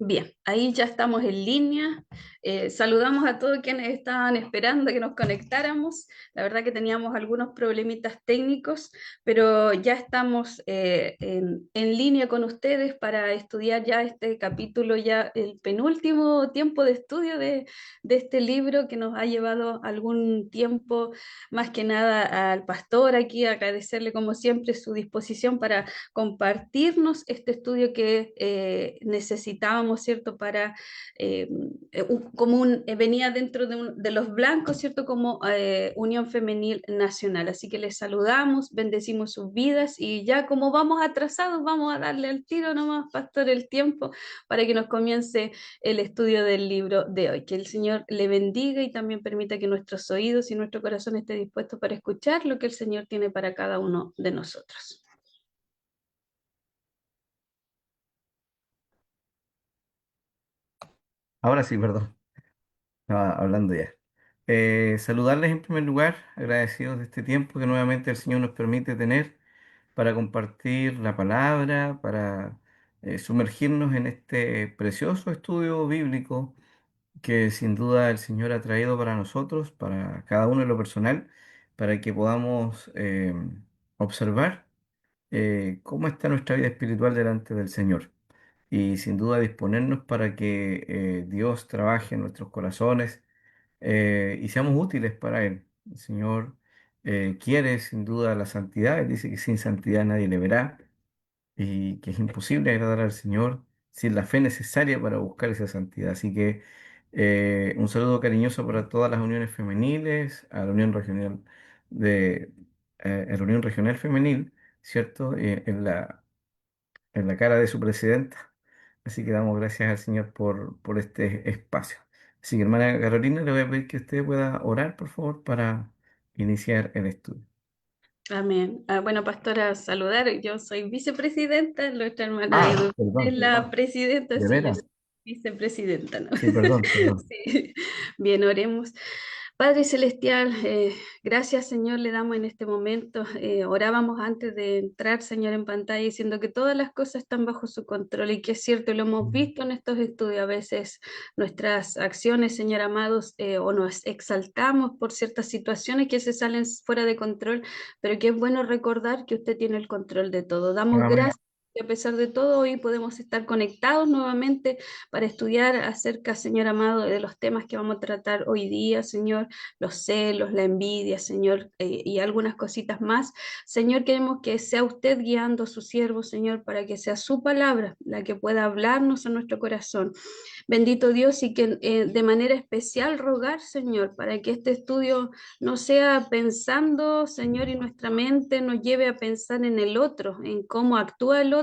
Bien, ahí ya estamos en línea. Saludamos a todos quienes estaban esperando que nos conectáramos. La verdad que teníamos algunos problemitas técnicos, pero ya estamos en línea con ustedes para estudiar ya este capítulo, ya el penúltimo tiempo de estudio de este libro que nos ha llevado algún tiempo, más que nada al pastor aquí, agradecerle como siempre su disposición para compartirnos este estudio que necesitábamos, ¿cierto? Para, venía dentro de los blancos, ¿cierto? Como Unión Femenil Nacional. Así que les saludamos, bendecimos sus vidas y ya como vamos atrasados, vamos a darle al tiro nomás, pastor, el tiempo para que nos comience el estudio del libro de hoy. Que el Señor le bendiga y también permita que nuestros oídos y nuestro corazón esté dispuestos para escuchar lo que el Señor tiene para cada uno de nosotros. Ahora sí, perdón, estaba hablando ya. Saludarles en primer lugar, agradecidos de este tiempo que nuevamente el Señor nos permite tener para compartir la palabra, para sumergirnos en este precioso estudio bíblico que sin duda el Señor ha traído para nosotros, para cada uno en lo personal, para que podamos observar cómo está nuestra vida espiritual delante del Señor. Y sin duda disponernos para que Dios trabaje en nuestros corazones y seamos útiles para Él. El Señor quiere sin duda la santidad. Él dice que sin santidad nadie le verá y que es imposible agradar al Señor sin la fe necesaria para buscar esa santidad. Así que un saludo cariñoso para todas las uniones femeniles, a la Unión Regional de a la Unión Regional Femenil, ¿cierto? En la cara de su presidenta. Así que damos gracias al Señor por este espacio. Así que, hermana Carolina, le voy a pedir que usted pueda orar, por favor, para iniciar el estudio. Amén. Bueno, pastora, saludar. Yo soy vicepresidenta, nuestra hermana Ah, Edu es perdón, la presidenta, de sí, yo soy veras. vicepresidenta, ¿no? Sí, perdón, perdón. Sí. Bien, oremos. Padre Celestial, gracias Señor, le damos en este momento. Orábamos antes de entrar, Señor, en pantalla, diciendo que todas las cosas están bajo su control y que es cierto, lo hemos visto en estos estudios. A veces nuestras acciones, Señor amados, o nos exaltamos por ciertas situaciones que se salen fuera de control, pero que es bueno recordar que usted tiene el control de todo. Damos Amén. gracias. Y a pesar de todo, hoy podemos estar conectados nuevamente para estudiar acerca, Señor amado, de los temas que vamos a tratar hoy día, Señor, los celos, la envidia, Señor, y algunas cositas más. Señor, queremos que sea usted guiando a su siervo, Señor, para que sea su palabra la que pueda hablarnos a nuestro corazón. Bendito Dios, y que de manera especial rogar, Señor, para que este estudio no sea pensando, Señor, y nuestra mente nos lleve a pensar en el otro, en cómo actúa el otro,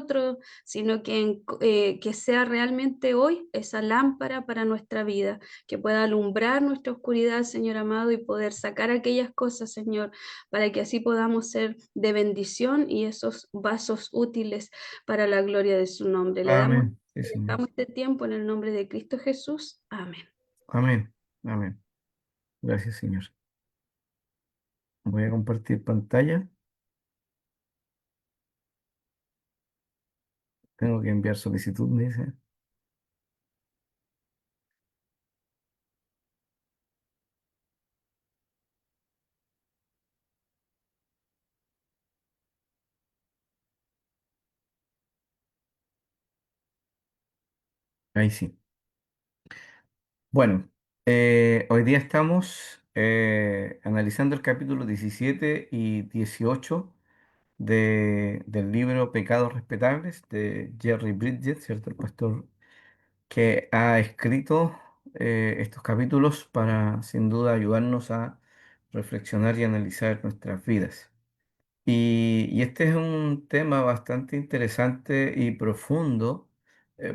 sino que sea realmente hoy esa lámpara para nuestra vida, que pueda alumbrar nuestra oscuridad, Señor amado, y poder sacar aquellas cosas, Señor, para que así podamos ser de bendición y esos vasos útiles para la gloria de su nombre. Le damos Amén. Sí, Señor. Dejamos este tiempo en el nombre de Cristo Jesús. Amén. Amén. Amén. Gracias, Señor. Voy a compartir pantalla. Tengo que enviar solicitud, me dice. Ahí sí. Bueno, hoy día estamos analizando el capítulo 17 y 18 del libro Pecados Respetables de Jerry Bridget, ¿cierto? El pastor que ha escrito estos capítulos para sin duda ayudarnos a reflexionar y analizar nuestras vidas. Y este es un tema bastante interesante y profundo,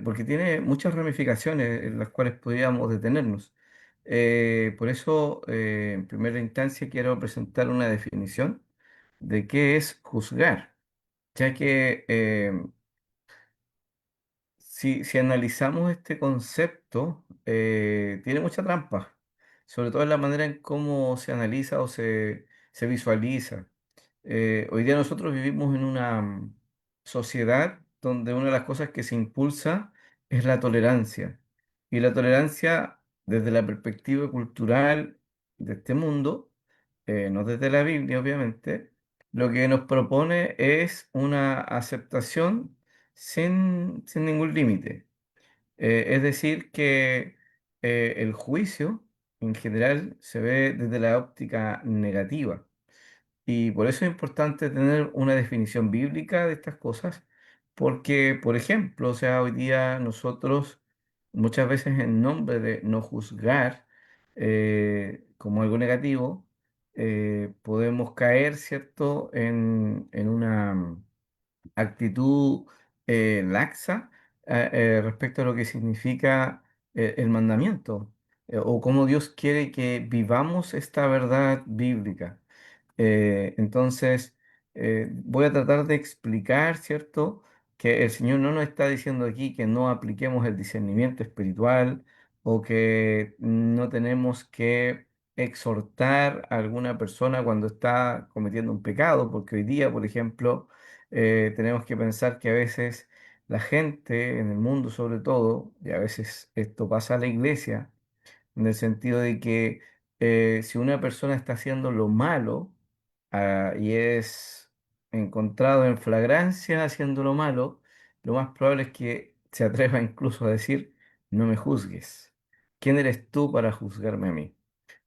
porque tiene muchas ramificaciones en las cuales podríamos detenernos. Por eso, en primera instancia, quiero presentar una definición de qué es juzgar, ya que si analizamos este concepto, tiene mucha trampa, sobre todo en la manera en cómo se analiza o se visualiza. Hoy día nosotros vivimos en una sociedad donde una de las cosas que se impulsa es la tolerancia. Y la tolerancia desde la perspectiva cultural de este mundo, no desde la Biblia, obviamente, lo que nos propone es una aceptación sin ningún límite. Es decir, que el juicio en general se ve desde la óptica negativa. Y por eso es importante tener una definición bíblica de estas cosas, porque, por ejemplo, o sea, hoy día nosotros muchas veces en nombre de no juzgar como algo negativo, podemos caer, ¿cierto?, en una actitud laxa respecto a lo que significa el mandamiento o cómo Dios quiere que vivamos esta verdad bíblica. Entonces, voy a tratar de explicar, ¿cierto? Que el Señor no nos está diciendo aquí que no apliquemos el discernimiento espiritual o que no tenemos que exhortar a alguna persona cuando está cometiendo un pecado, porque hoy día, por ejemplo, tenemos que pensar que a veces la gente en el mundo sobre todo, y a veces esto pasa a la iglesia, en el sentido de que si una persona está haciendo lo malo y es encontrado en flagrancia haciendo lo malo, lo más probable es que se atreva incluso a decir, no me juzgues. ¿Quién eres tú para juzgarme a mí?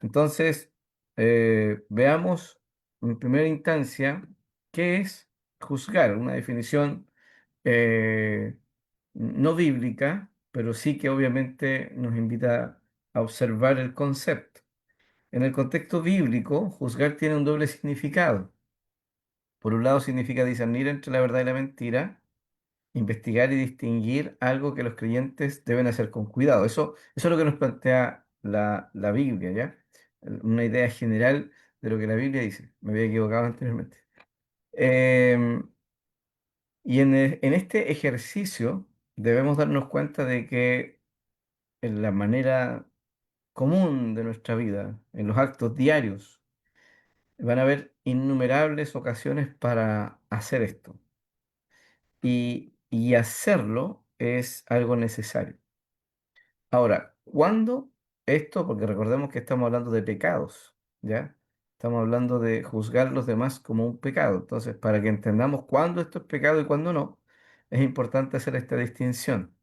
Entonces, veamos en primera instancia qué es juzgar, una definición eh, no bíblica, pero sí que obviamente nos invita a observar el concepto. En el contexto bíblico, juzgar tiene un doble significado. Por un lado significa discernir entre la verdad y la mentira, investigar y distinguir algo que los creyentes deben hacer con cuidado. Eso es lo que nos plantea la Biblia, ¿ya? Una idea general de lo que la Biblia dice. Me había equivocado anteriormente. Em, y en este ejercicio debemos darnos cuenta de que en la manera común de nuestra vida, en los actos diarios, van a haber innumerables ocasiones para hacer esto. Y hacerlo es algo necesario. Ahora, ¿cuándo esto? Porque recordemos que estamos hablando de pecados, ¿ya? Estamos hablando de juzgar a los demás como un pecado. Entonces, para que entendamos cuándo esto es pecado y cuándo no, es importante hacer esta distinción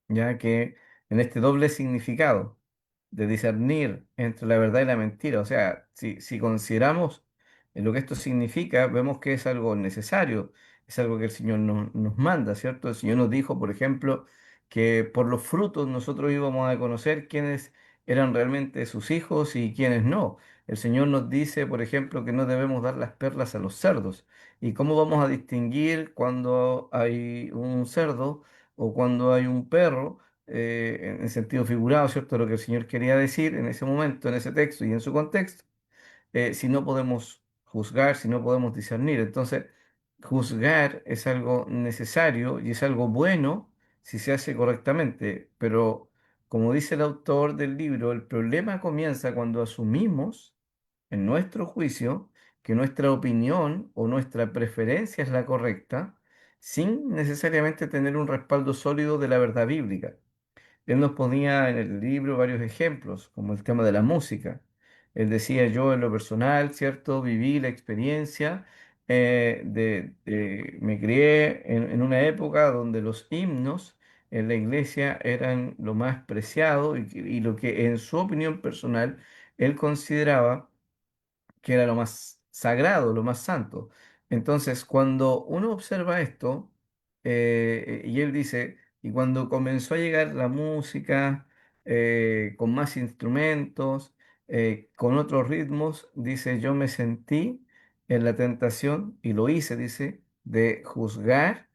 ya que en este doble significado de discernir entre la verdad y la mentira, o sea, si consideramos lo que esto significa, vemos que es algo necesario, es algo que el Señor nos manda, ¿cierto? El Señor nos dijo, por ejemplo, que por los frutos nosotros íbamos a conocer quiénes eran realmente sus hijos y quiénes no. El Señor nos dice, por ejemplo, que no debemos dar las perlas a los cerdos. ¿Y cómo vamos a distinguir cuando hay un cerdo o cuando hay un perro, en sentido figurado, ¿cierto? Lo que el Señor quería decir en ese momento, en ese texto y en su contexto, si no podemos juzgar, si no podemos discernir? Entonces, juzgar es algo necesario y es algo bueno si se hace correctamente, pero como dice el autor del libro, el problema comienza cuando asumimos en nuestro juicio que nuestra opinión o nuestra preferencia es la correcta, sin necesariamente tener un respaldo sólido de la verdad bíblica. Él nos ponía en el libro varios ejemplos, como el tema de la música. Él decía, yo en lo personal, ¿cierto? Viví la experiencia me crié en una época donde los himnos en la iglesia eran lo más preciado y lo que en su opinión personal él consideraba que era lo más sagrado, lo más santo. Entonces, cuando uno observa esto, y él dice, y cuando comenzó a llegar la música con más instrumentos, con otros ritmos, dice, yo me sentí en la tentación, y lo hice, dice, de juzgar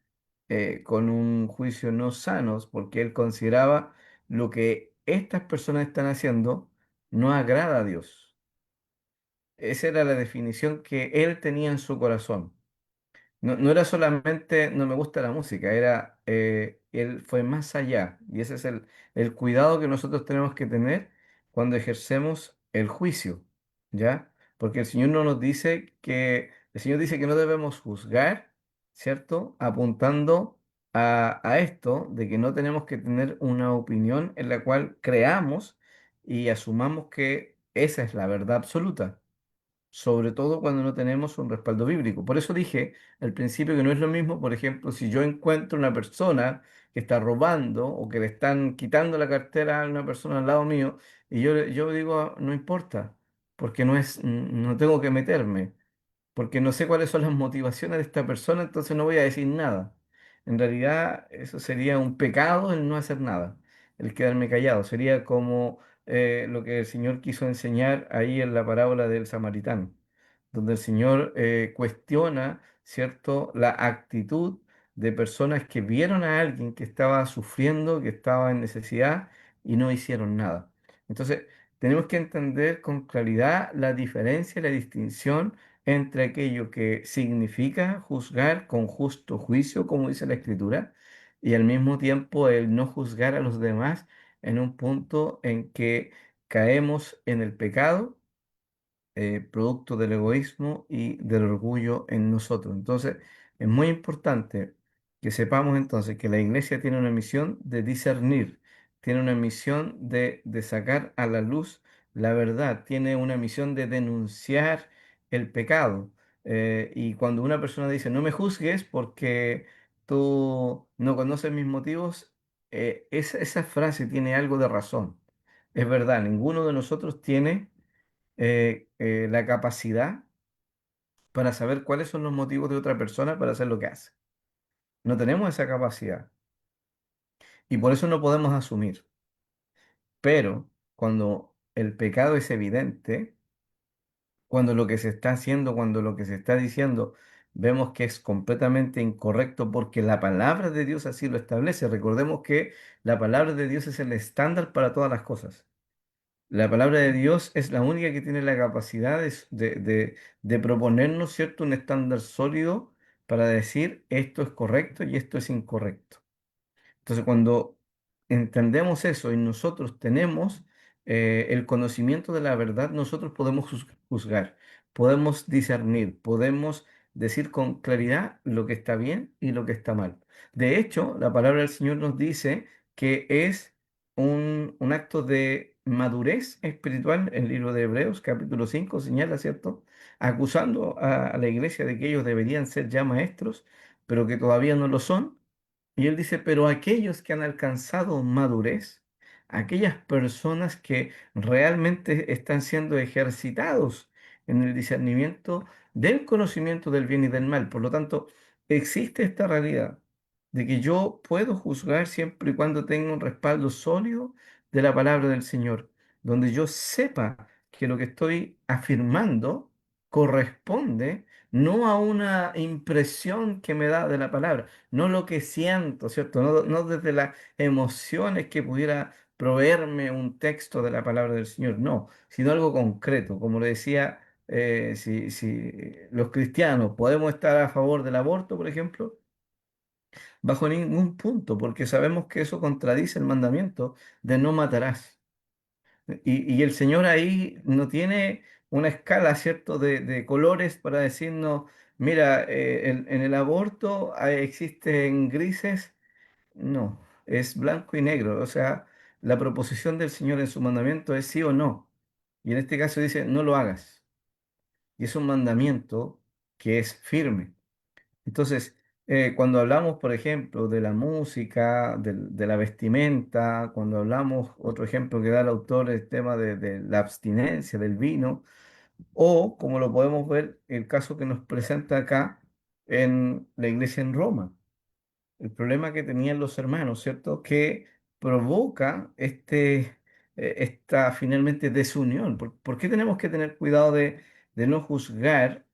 con un juicio no sano, porque él consideraba lo que estas personas están haciendo no agrada a Dios. Esa era la definición que él tenía en su corazón. No era solamente no me gusta la música, era él fue más allá. Y ese es el cuidado que nosotros tenemos que tener cuando ejercemos el juicio, ¿ya? Porque el Señor no nos dice que, el Señor dice que no debemos juzgar, ¿cierto? Apuntando a esto de que no tenemos que tener una opinión en la cual creamos y asumamos que esa es la verdad absoluta, sobre todo cuando no tenemos un respaldo bíblico. Por eso dije al principio que no es lo mismo, por ejemplo, si yo encuentro una persona que está robando o que le están quitando la cartera a una persona al lado mío y yo digo, no importa, porque no tengo que meterme porque no sé cuáles son las motivaciones de esta persona, entonces no voy a decir nada. En realidad, eso sería un pecado el no hacer nada, el quedarme callado. Sería como lo que el Señor quiso enseñar ahí en la parábola del samaritano, donde el Señor cuestiona, ¿cierto?, la actitud de personas que vieron a alguien que estaba sufriendo, que estaba en necesidad y no hicieron nada. Entonces, tenemos que entender con claridad la diferencia y la distinción entre aquello que significa juzgar con justo juicio, como dice la Escritura, y al mismo tiempo el no juzgar a los demás en un punto en que caemos en el pecado producto del egoísmo y del orgullo en nosotros. Entonces, es muy importante que sepamos entonces que la iglesia tiene una misión de discernir, tiene una misión de sacar a la luz la verdad, tiene una misión de denunciar el pecado. Y cuando una persona dice, no me juzgues porque tú no conoces mis motivos, esa frase tiene algo de razón. Es verdad, ninguno de nosotros tiene la capacidad para saber cuáles son los motivos de otra persona para hacer lo que hace. No tenemos esa capacidad y por eso no podemos asumir. Pero cuando el pecado es evidente, cuando lo que se está haciendo, cuando lo que se está diciendo, vemos que es completamente incorrecto porque la palabra de Dios así lo establece. Recordemos que la palabra de Dios es el estándar para todas las cosas. La palabra de Dios es la única que tiene la capacidad de proponernos, ¿cierto?, un estándar sólido para decir esto es correcto y esto es incorrecto. Entonces, cuando entendemos eso y nosotros tenemos el conocimiento de la verdad, nosotros podemos juzgar, podemos discernir, podemos decir con claridad lo que está bien y lo que está mal. De hecho, la palabra del Señor nos dice que es un acto de madurez espiritual. El libro de Hebreos, capítulo 5 señala, ¿cierto? Acusando a la iglesia de que ellos deberían ser ya maestros, pero que todavía no lo son. Y él dice, pero aquellos que han alcanzado madurez, aquellas personas que realmente están siendo ejercitados en el discernimiento del conocimiento del bien y del mal. Por lo tanto, existe esta realidad de que yo puedo juzgar siempre y cuando tenga un respaldo sólido de la palabra del Señor, donde yo sepa que lo que estoy afirmando corresponde no a una impresión que me da de la palabra, no lo que siento, ¿cierto? No desde las emociones que pudiera proveerme un texto de la palabra del Señor, no, sino algo concreto. Como le decía, si los cristianos podemos estar a favor del aborto, por ejemplo, bajo ningún punto, porque sabemos que eso contradice el mandamiento de no matarás. Y el Señor ahí no tiene una escala, ¿cierto?, de colores para decirnos, mira, en el aborto existen grises. No, es blanco y negro. O sea, la proposición del Señor en su mandamiento es sí o no. Y en este caso dice, no lo hagas. Y es un mandamiento que es firme. Entonces, cuando hablamos, por ejemplo, de la música, de la vestimenta, cuando hablamos, otro ejemplo que da el autor, el tema de la abstinencia del vino, o como lo podemos ver, el caso que nos presenta acá en la iglesia en Roma, el problema que tenían los hermanos, ¿cierto? Que provoca esta finalmente desunión. ¿Por qué tenemos que tener cuidado de no juzgar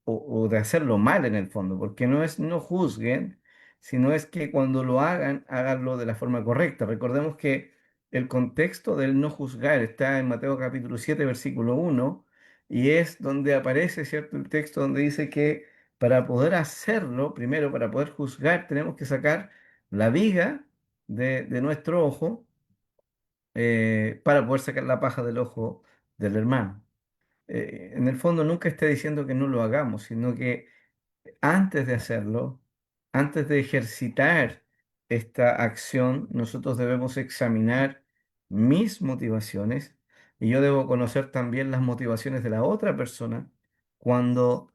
o de hacerlo mal en el fondo? Porque no es no juzguen, sino es que cuando lo hagan, háganlo de la forma correcta. Recordemos que el contexto del no juzgar está en Mateo capítulo 7 versículo 1, y es donde aparece, ¿cierto? El texto donde dice que para poder hacerlo, primero, para poder juzgar, tenemos que sacar la viga de nuestro ojo para poder sacar la paja del ojo del hermano. En el fondo nunca está diciendo que no lo hagamos, sino que antes de hacerlo, antes de ejercitar esta acción, nosotros debemos examinar mis motivaciones y yo debo conocer también las motivaciones de la otra persona cuando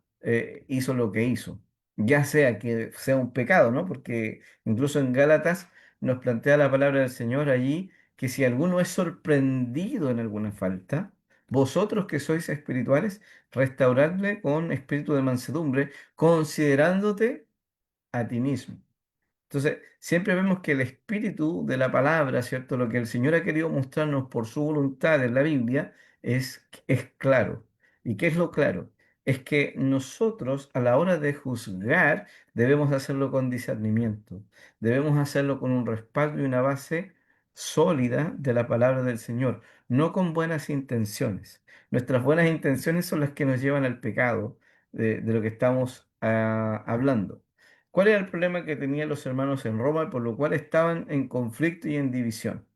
hizo lo que hizo, ya sea que sea un pecado, ¿no? Porque incluso en Gálatas nos plantea la palabra del Señor allí que si alguno es sorprendido en alguna falta, vosotros que sois espirituales, restauradle con espíritu de mansedumbre, considerándote a ti mismo. Entonces, siempre vemos que el espíritu de la palabra, ¿cierto? Lo que el Señor ha querido mostrarnos por su voluntad en la Biblia es claro. ¿Y qué es lo claro? Es que nosotros a la hora de juzgar debemos hacerlo con discernimiento, debemos hacerlo con un respaldo y una base sólida de la palabra del Señor, no con buenas intenciones. Nuestras buenas intenciones son las que nos llevan al pecado de lo que estamos hablando. ¿Cuál era el problema que tenían los hermanos en Roma, por lo cual estaban en conflicto y en división?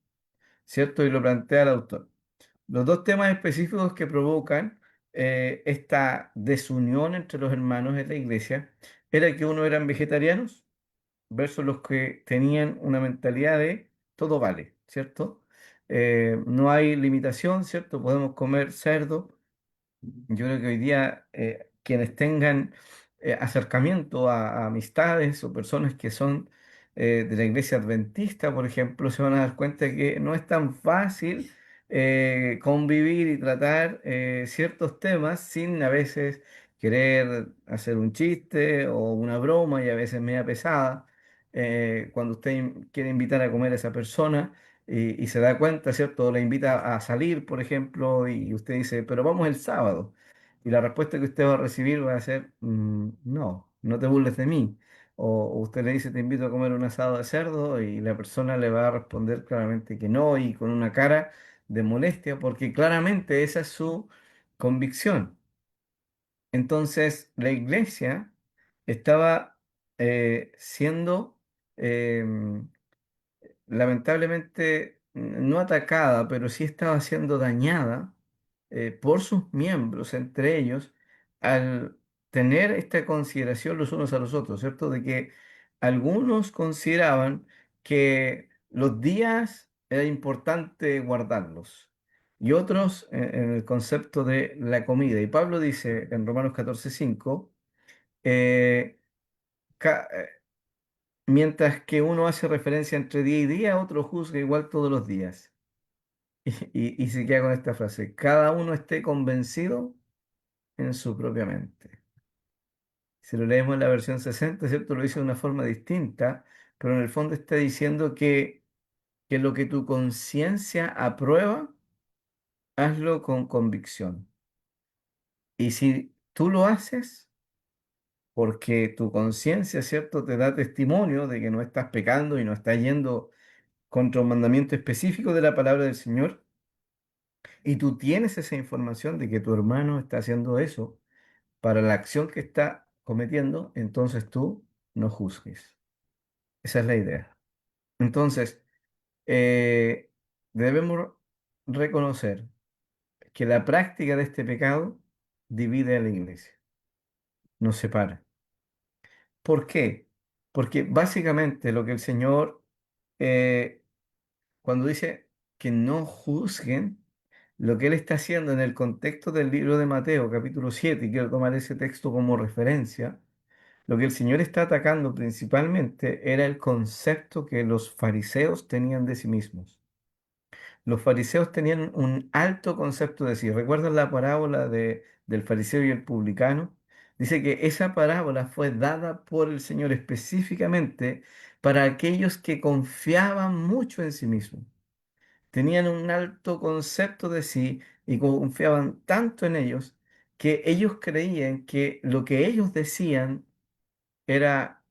¿Cierto? Y lo plantea el autor. Los dos temas específicos que provocan esta desunión entre los hermanos en la iglesia era que uno eran vegetarianos versus los que tenían una mentalidad de todo vale, ¿cierto? No hay limitación, ¿cierto? Podemos comer cerdo. Yo creo que hoy día quienes tengan acercamiento a amistades o personas que son de la iglesia adventista, por ejemplo, se van a dar cuenta que no es tan fácil convivir y tratar ciertos temas sin a veces querer hacer un chiste o una broma y a veces media pesada. Cuando usted quiere invitar a comer a esa persona y se da cuenta, ¿cierto? Le invita a salir, por ejemplo, y usted dice, pero vamos el sábado. Y la respuesta que usted va a recibir va a ser, no, no te burles de mí. O usted le dice, te invito a comer un asado de cerdo y la persona le va a responder claramente que no y con una cara de molestia, porque claramente esa es su convicción. Entonces, la iglesia estaba siendo em, lamentablemente no atacada, pero sí estaba siendo dañada por sus miembros, entre ellos, al tener esta consideración los unos a los otros, ¿cierto? De que algunos consideraban que los días era importante guardarlos y otros en el concepto de la comida. Y Pablo dice en Romanos 14:5, eh, mientras que uno hace referencia entre día y día, otro juzga igual todos los días. Y se queda con esta frase, cada uno esté convencido en su propia mente. Si lo leemos en la versión 60, ¿cierto? Lo dice de una forma distinta, pero en el fondo está diciendo que lo que tu conciencia aprueba, hazlo con convicción. Y si tú lo haces, porque tu conciencia, ¿cierto?, te da testimonio de que no estás pecando y no estás yendo contra un mandamiento específico de la palabra del Señor, y tú tienes esa información de que tu hermano está haciendo eso para la acción que está cometiendo, entonces tú no juzgues. Esa es la idea. Entonces, eh, debemos reconocer que la práctica de este pecado divide a la iglesia, nos separa. ¿Por qué? Porque básicamente lo que el Señor, eh, cuando dice que no juzguen, lo que Él está haciendo en el contexto del libro de Mateo, capítulo 7, y quiero tomar ese texto como referencia, lo que el Señor está atacando principalmente era el concepto que los fariseos tenían de sí mismos. Los fariseos tenían un alto concepto de sí. ¿Recuerdan la parábola del fariseo y el publicano? Dice que esa parábola fue dada por el Señor específicamente para aquellos que confiaban mucho en sí mismos. Tenían un alto concepto de sí y confiaban tanto en ellos que ellos creían que lo que ellos decían era,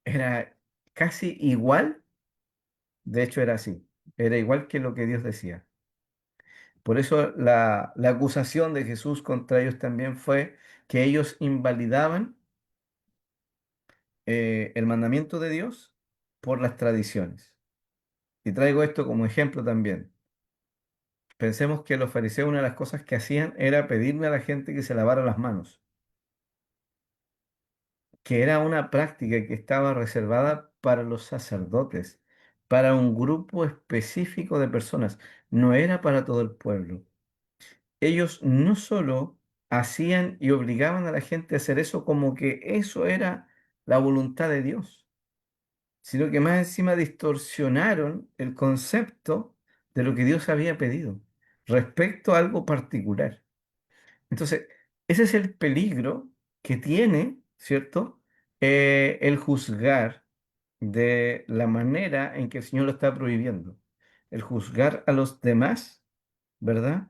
era casi igual, de hecho era así, era igual que lo que Dios decía. Por eso la acusación de Jesús contra ellos también fue que ellos invalidaban el mandamiento de Dios por las tradiciones. Y traigo esto como ejemplo también. Pensemos que los fariseos una de las cosas que hacían era pedirle a la gente que se lavara las manos, que era una práctica que estaba reservada para los sacerdotes, para un grupo específico de personas, no era para todo el pueblo. Ellos no solo hacían y obligaban a la gente a hacer eso como que eso era la voluntad de Dios, sino que más encima distorsionaron el concepto de lo que Dios había pedido respecto a algo particular. Entonces, ese es el peligro que tiene, ¿cierto? El juzgar de la manera en que el Señor lo está prohibiendo. El juzgar a los demás, ¿verdad?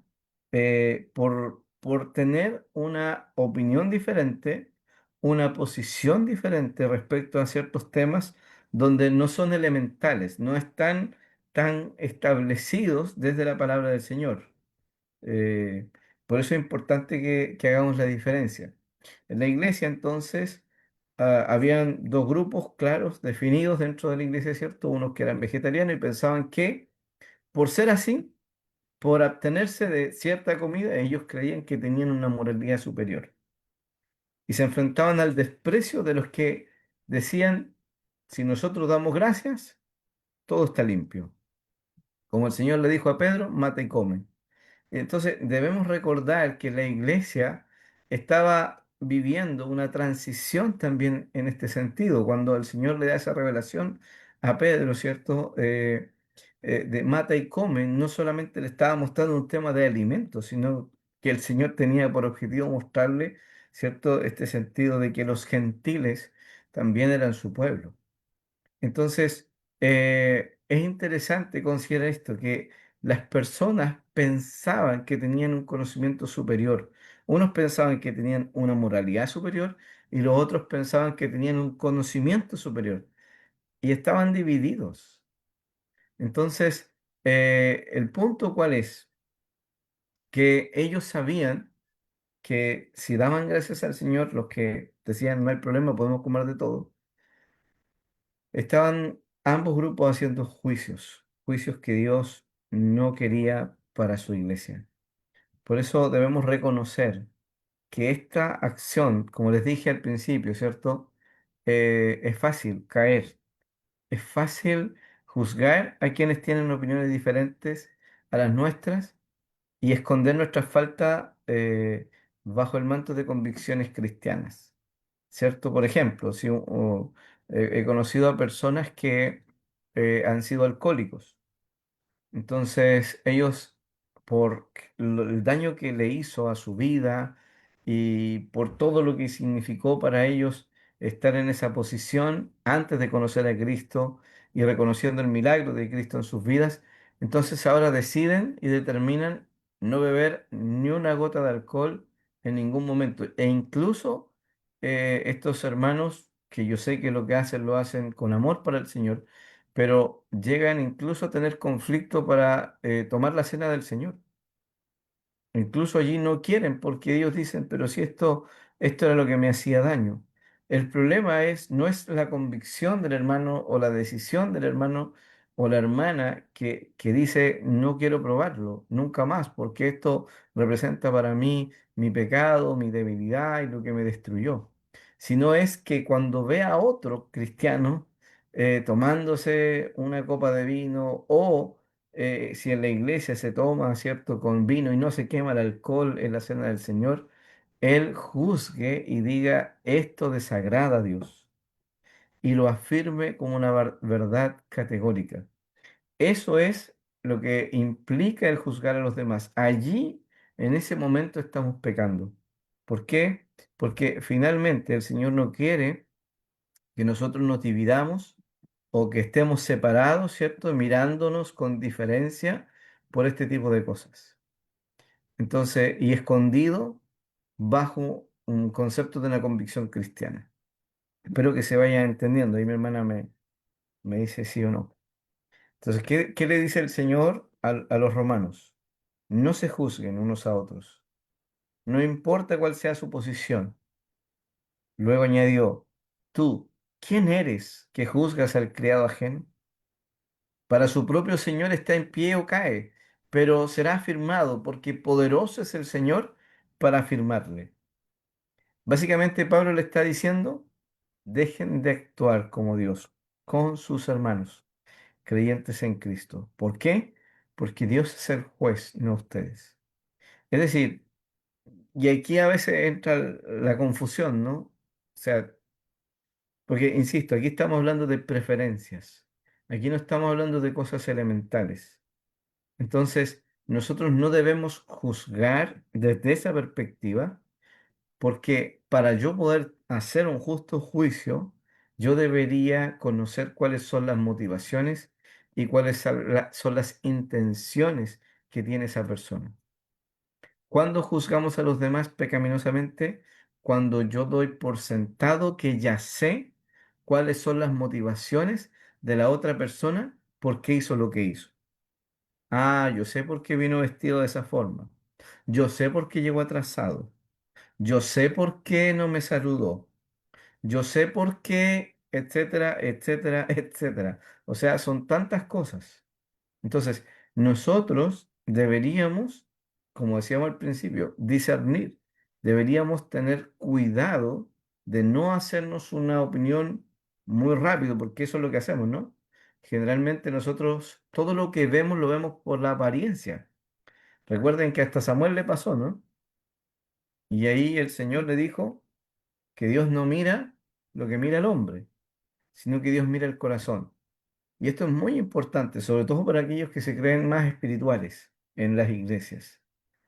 Por tener una opinión diferente, una posición diferente respecto a ciertos temas donde no son elementales, no están tan establecidos desde la palabra del Señor. Eh, por eso es importante que hagamos la diferencia. En la iglesia, entonces, habían dos grupos claros, definidos dentro de la iglesia, ¿cierto? Unos que eran vegetarianos y pensaban que por ser así, por abstenerse de cierta comida, ellos creían que tenían una moralidad superior. Y se enfrentaban al desprecio de los que decían, si nosotros damos gracias, todo está limpio. Como el Señor le dijo a Pedro, mata y come. Entonces, debemos recordar que la iglesia estaba viviendo una transición también en este sentido, cuando el Señor le da esa revelación a Pedro, ¿cierto? De mata y come, no solamente le estaba mostrando un tema de alimento, sino que el Señor tenía por objetivo mostrarle, ¿cierto? Este sentido de que los gentiles también eran su pueblo. Entonces, es interesante considerar esto, que las personas pensaban que tenían un conocimiento superior. Unos pensaban que tenían una moralidad superior y los otros pensaban que tenían un conocimiento superior. Y estaban divididos. Entonces, el punto cuál es, que ellos sabían que si daban gracias al Señor, los que decían no hay problema, podemos comer de todo. Estaban ambos grupos haciendo juicios, juicios que Dios no quería para su iglesia. Por eso debemos reconocer que esta acción, como les dije al principio, ¿cierto? Es fácil caer, es fácil juzgar a quienes tienen opiniones diferentes a las nuestras y esconder nuestra falta bajo el manto de convicciones cristianas. ¿Cierto? Por ejemplo, si, he conocido a personas que han sido alcohólicos. Entonces, ellos, por el daño que le hizo a su vida y por todo lo que significó para ellos estar en esa posición antes de conocer a Cristo y reconociendo el milagro de Cristo en sus vidas, entonces ahora deciden y determinan no beber ni una gota de alcohol en ningún momento. E incluso estos hermanos, que yo sé que lo que hacen lo hacen con amor para el Señor, pero llegan incluso a tener conflicto para tomar la cena del Señor. Incluso allí no quieren porque ellos dicen, pero si esto era lo que me hacía daño. El problema no es la convicción del hermano o la decisión del hermano o la hermana que dice, no quiero probarlo, nunca más, porque esto representa para mí mi pecado, mi debilidad y lo que me destruyó. Sino es que cuando ve a otro cristiano tomándose una copa de vino o si en la iglesia se toma, ¿cierto?, con vino y no se quema el alcohol en la cena del Señor, Él juzgue y diga, esto desagrada a Dios y lo afirme como una verdad categórica. Eso es lo que implica el juzgar a los demás. Allí, en ese momento, estamos pecando. ¿Por qué? Porque finalmente el Señor no quiere que nosotros nos dividamos o que estemos separados, ¿cierto? Mirándonos con diferencia por este tipo de cosas. Entonces, y escondido bajo un concepto de una convicción cristiana. Espero que se vaya entendiendo. Ahí mi hermana me dice sí o no. Entonces, ¿qué le dice el Señor a los romanos? No se juzguen unos a otros. No importa cuál sea su posición. Luego añadió, tú, ¿quién eres que juzgas al criado ajeno? Para su propio Señor está en pie o cae, pero será afirmado porque poderoso es el Señor para afirmarle. Básicamente Pablo le está diciendo, dejen de actuar como Dios con sus hermanos creyentes en Cristo. ¿Por qué? Porque Dios es el juez, no ustedes. Es decir, y aquí a veces entra la confusión, ¿no? O sea, porque, insisto, aquí estamos hablando de preferencias. Aquí no estamos hablando de cosas elementales. Entonces, nosotros no debemos juzgar desde esa perspectiva, porque para yo poder hacer un justo juicio, yo debería conocer cuáles son las motivaciones y cuáles son las intenciones que tiene esa persona. ¿Cuándo juzgamos a los demás pecaminosamente? Cuando yo doy por sentado que ya sé cuáles son las motivaciones de la otra persona, por qué hizo lo que hizo. Ah, yo sé por qué vino vestido de esa forma. Yo sé por qué llegó atrasado. Yo sé por qué no me saludó. Yo sé por qué, etcétera, etcétera, etcétera. O sea, son tantas cosas. Entonces, nosotros deberíamos, como decíamos al principio, discernir. Deberíamos tener cuidado de no hacernos una opinión muy rápido, porque eso es lo que hacemos, ¿no? Generalmente nosotros todo lo que vemos lo vemos por la apariencia. Recuerden que hasta Samuel le pasó, ¿no? Y ahí el Señor le dijo que Dios no mira lo que mira el hombre, sino que Dios mira el corazón. Y esto es muy importante, sobre todo para aquellos que se creen más espirituales en las iglesias,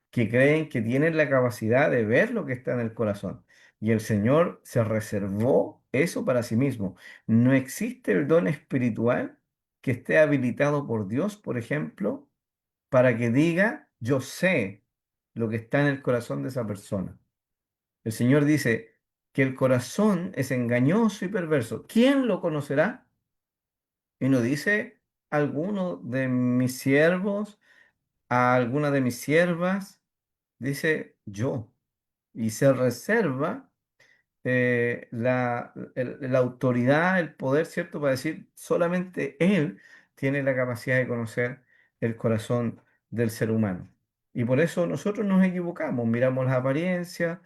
que creen que tienen la capacidad de ver lo que está en el corazón. Y el Señor se reservó eso para sí mismo. No existe el don espiritual que esté habilitado por Dios, por ejemplo, para que diga, yo sé lo que está en el corazón de esa persona. El Señor dice que el corazón es engañoso y perverso. ¿Quién lo conocerá? Y no dice alguno de mis siervos, a alguna de mis siervas, dice yo. Y se reserva la autoridad, el poder, ¿cierto? Para decir, solamente Él tiene la capacidad de conocer el corazón del ser humano. Y por eso nosotros nos equivocamos, miramos las apariencias,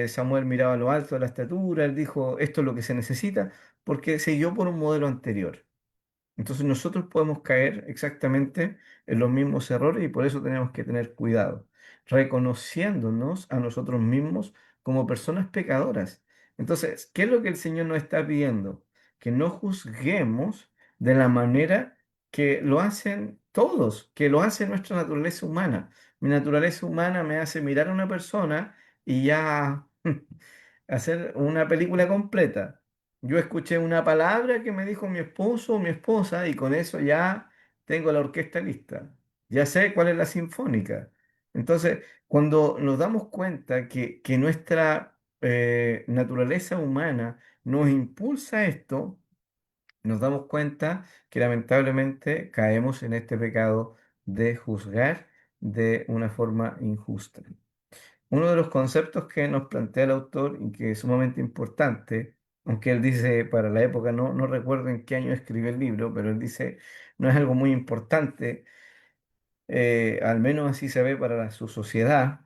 Samuel miraba lo alto de la estatura, él dijo, esto es lo que se necesita, porque siguió por un modelo anterior. Entonces nosotros podemos caer exactamente en los mismos errores y por eso tenemos que tener cuidado, reconociéndonos a nosotros mismos como personas pecadoras. Entonces, ¿qué es lo que el Señor nos está pidiendo? Que no juzguemos de la manera que lo hacen todos, que lo hace nuestra naturaleza humana. Mi naturaleza humana me hace mirar a una persona y ya hacer una película completa. Yo escuché una palabra que me dijo mi esposo o mi esposa y con eso ya tengo la orquesta lista. Ya sé cuál es la sinfónica. Entonces, cuando nos damos cuenta que nuestra naturaleza humana nos impulsa a esto, nos damos cuenta que lamentablemente caemos en este pecado de juzgar de una forma injusta. Uno de los conceptos que nos plantea el autor y que es sumamente importante, aunque él dice para la época, no recuerdo en qué año escribió el libro, pero él dice, no es algo muy importante, al menos así se ve para su sociedad,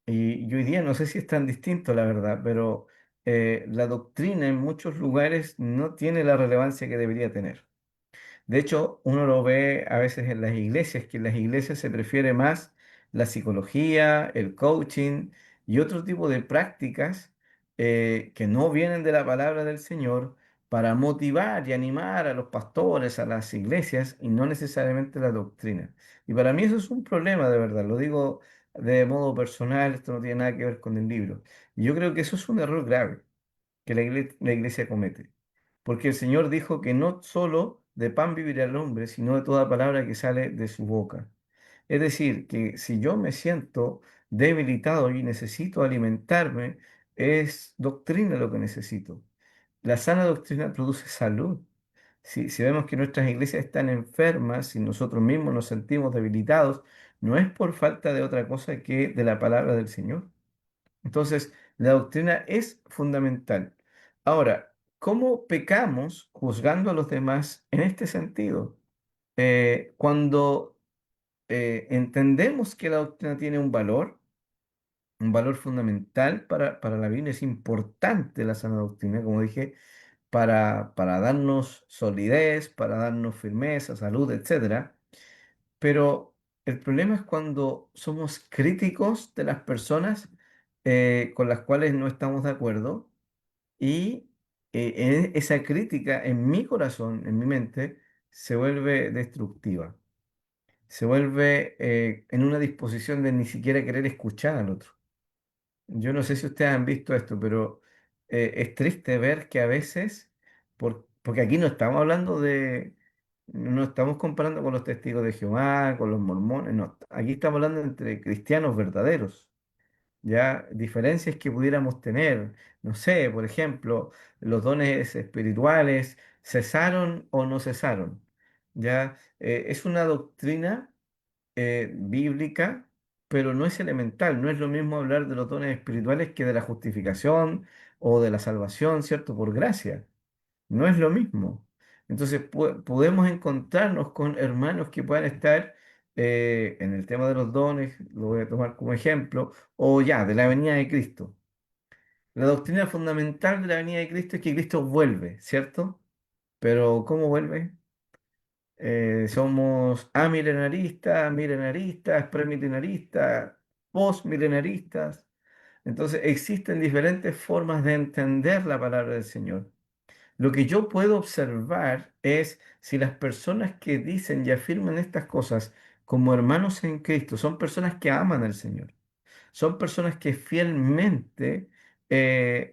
y hoy día no sé si es tan distinto, la verdad, pero la doctrina en muchos lugares no tiene la relevancia que debería tener. De hecho, uno lo ve a veces en las iglesias, que en las iglesias se prefiere más la psicología, el coaching y otro tipo de prácticas que no vienen de la palabra del Señor para motivar y animar a los pastores, a las iglesias y no necesariamente la doctrina. Y para mí eso es un problema de verdad, lo digo de modo personal, esto no tiene nada que ver con el libro. Y yo creo que eso es un error grave que la iglesia comete. Porque el Señor dijo que no solo de pan vivirá el hombre, sino de toda palabra que sale de su boca. Es decir, que si yo me siento debilitado y necesito alimentarme, es doctrina lo que necesito. La sana doctrina produce salud. Si vemos que nuestras iglesias están enfermas, si nosotros mismos nos sentimos debilitados, no es por falta de otra cosa que de la palabra del Señor. Entonces, la doctrina es fundamental. Ahora, ¿cómo pecamos juzgando a los demás en este sentido? Cuando entendemos que la doctrina tiene un valor fundamental para la Biblia, es importante la sana doctrina, como dije, para darnos solidez, para darnos firmeza, salud, etcétera. Pero el problema es cuando somos críticos de las personas con las cuales no estamos de acuerdo y esa crítica en mi corazón, en mi mente, se vuelve destructiva, se vuelve en una disposición de ni siquiera querer escuchar al otro. Yo no sé si ustedes han visto esto, pero es triste ver que a veces, porque aquí no estamos hablando no estamos comparando con los testigos de Jehová, con los mormones, no, aquí estamos hablando entre cristianos verdaderos, ya diferencias que pudiéramos tener, no sé, por ejemplo, los dones espirituales, ¿cesaron o no cesaron? Ya es una doctrina bíblica, pero no es elemental. No es lo mismo hablar de los dones espirituales que de la justificación o de la salvación, ¿cierto? Por gracia. No es lo mismo. Entonces, podemos encontrarnos con hermanos que puedan estar en el tema de los dones, lo voy a tomar como ejemplo, o ya, de la venida de Cristo. La doctrina fundamental de la venida de Cristo es que Cristo vuelve, ¿cierto? Pero ¿cómo vuelve? Somos amilenaristas, milenaristas, premilenaristas, postmilenaristas. Entonces existen diferentes formas de entender la palabra del Señor. Lo que yo puedo observar es si las personas que dicen y afirman estas cosas como hermanos en Cristo son personas que aman al Señor, son personas que fielmente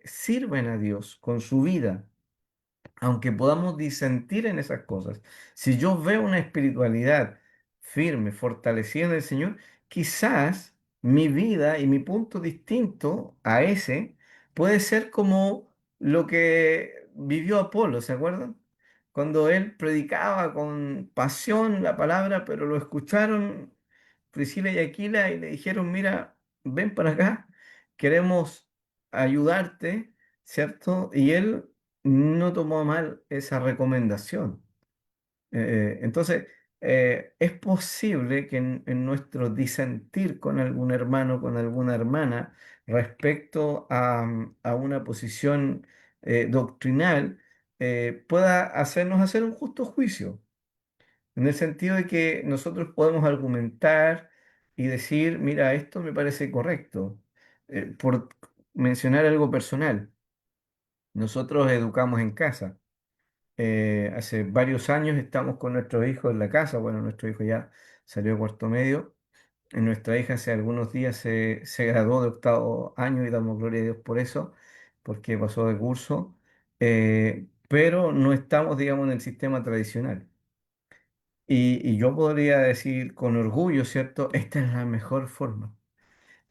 sirven a Dios con su vida aunque podamos disentir en esas cosas, si yo veo una espiritualidad firme, fortalecida en el Señor, quizás mi vida y mi punto distinto a ese puede ser como lo que vivió Apolo, ¿se acuerdan? Cuando él predicaba con pasión la palabra, pero lo escucharon Priscila y Aquila y le dijeron, mira, ven para acá, queremos ayudarte, ¿cierto? Y él no tomó mal esa recomendación. Entonces, es posible que en nuestro disentir con algún hermano, con alguna hermana, respecto a una posición doctrinal, pueda hacernos hacer un justo juicio, en el sentido de que nosotros podemos argumentar y decir, mira, esto me parece correcto. Por mencionar algo personal, nosotros educamos en casa. Hace varios años estamos con nuestros hijos en la casa. Bueno, nuestro hijo ya salió de cuarto medio. Nuestra hija hace algunos días se graduó de octavo año y damos gloria a Dios por eso, porque pasó de curso. Pero no estamos, digamos, en el sistema tradicional. Y yo podría decir con orgullo, ¿cierto? Esta es la mejor forma.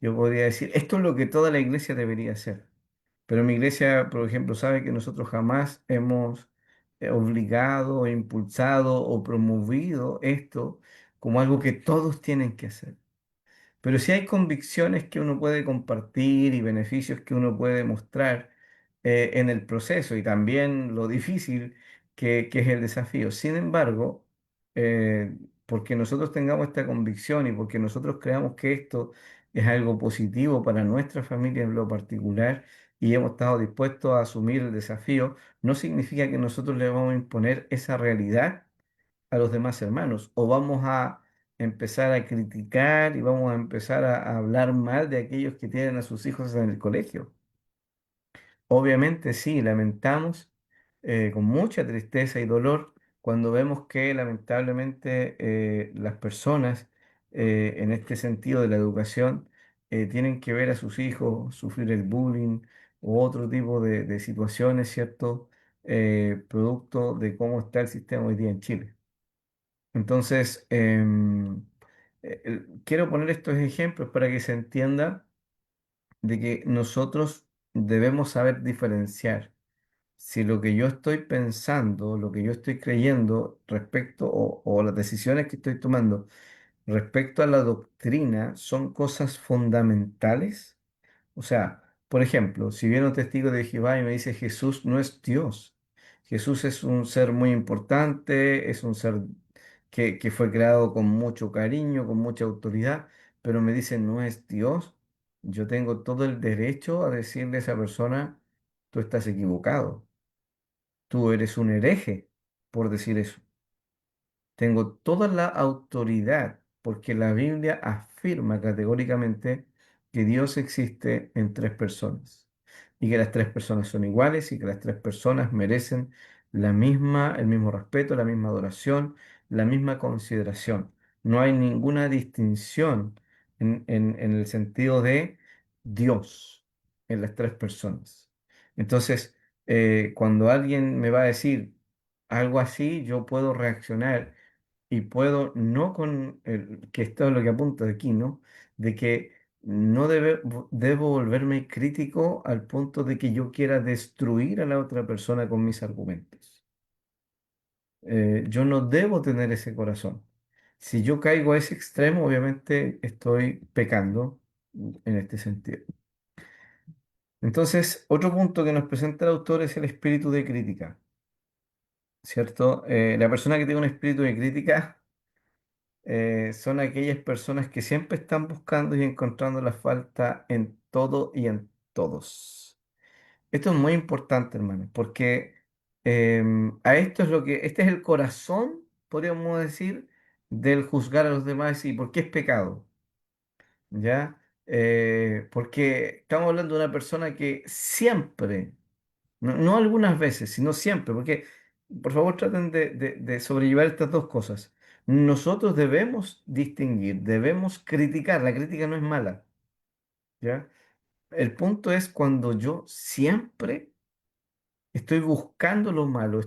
Yo podría decir, esto es lo que toda la iglesia debería hacer. Pero mi iglesia, por ejemplo, sabe que nosotros jamás hemos obligado, impulsado o promovido esto como algo que todos tienen que hacer. Pero sí hay convicciones que uno puede compartir y beneficios que uno puede mostrar en el proceso y también lo difícil que es el desafío. Sin embargo, porque nosotros tengamos esta convicción y porque nosotros creamos que esto es algo positivo para nuestra familia en lo particular y hemos estado dispuestos a asumir el desafío, no significa que nosotros le vamos a imponer esa realidad a los demás hermanos o vamos a empezar a criticar y vamos a empezar a hablar mal de aquellos que tienen a sus hijos en el colegio. Obviamente sí, lamentamos con mucha tristeza y dolor cuando vemos que lamentablemente las personas en este sentido de la educación tienen que ver a sus hijos sufrir el bullying u otro tipo de situaciones, ¿cierto? Producto de cómo está el sistema hoy día en Chile. Entonces, quiero poner estos ejemplos para que se entienda de que nosotros debemos saber diferenciar si lo que yo estoy pensando, lo que yo estoy creyendo respecto o las decisiones que estoy tomando respecto a la doctrina son cosas fundamentales. O sea, por ejemplo, si viene un testigo de Jehová y me dice Jesús no es Dios, Jesús es un ser muy importante, es un ser que fue creado con mucho cariño, con mucha autoridad, pero me dice no es Dios, yo tengo todo el derecho a decirle a esa persona, tú estás equivocado. tú eres un hereje por decir eso. Tengo toda la autoridad porque la Biblia afirma categóricamente que Dios existe en tres personas y que las tres personas son iguales y que las tres personas merecen el mismo respeto, la misma adoración, la misma consideración. No hay ninguna distinción en el sentido de Dios en las tres personas. Entonces, cuando alguien me va a decir algo así, yo puedo reaccionar y puedo, no con que esto es lo que apunta de aquí, ¿no? De que no debo volverme crítico al punto de que yo quiera destruir a la otra persona con mis argumentos. Yo no debo tener ese corazón. Si yo caigo a ese extremo, obviamente estoy pecando en este sentido. Entonces, otro punto que nos presenta el autor es el espíritu de crítica, ¿cierto? La persona que tiene un espíritu de crítica son aquellas personas que siempre están buscando y encontrando la falta en todo y en todos. Esto es muy importante, hermano, porque a esto es este es el corazón, podríamos decir, del juzgar a los demás y por qué es pecado, ¿ya? Porque estamos hablando de una persona que siempre, no algunas veces, sino siempre, porque por favor traten de sobrellevar estas dos cosas. Nosotros debemos distinguir, debemos criticar, la crítica no es mala, ¿ya? El punto es cuando yo siempre estoy buscando lo malo, o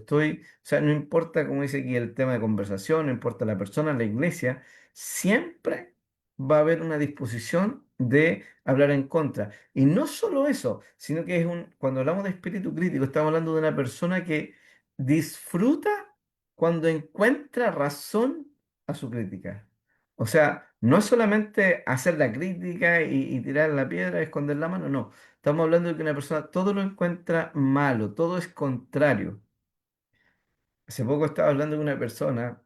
sea, no importa, como dice aquí, el tema de conversación, no importa la persona, la iglesia, siempre va a haber una disposición de hablar en contra. Y no solo eso, sino que cuando hablamos de espíritu crítico, estamos hablando de una persona que disfruta cuando encuentra razón a su crítica. O sea, no es solamente hacer la crítica y tirar la piedra, esconder la mano, no. Estamos hablando de que una persona todo lo encuentra malo, todo es contrario. Hace poco estaba hablando de una persona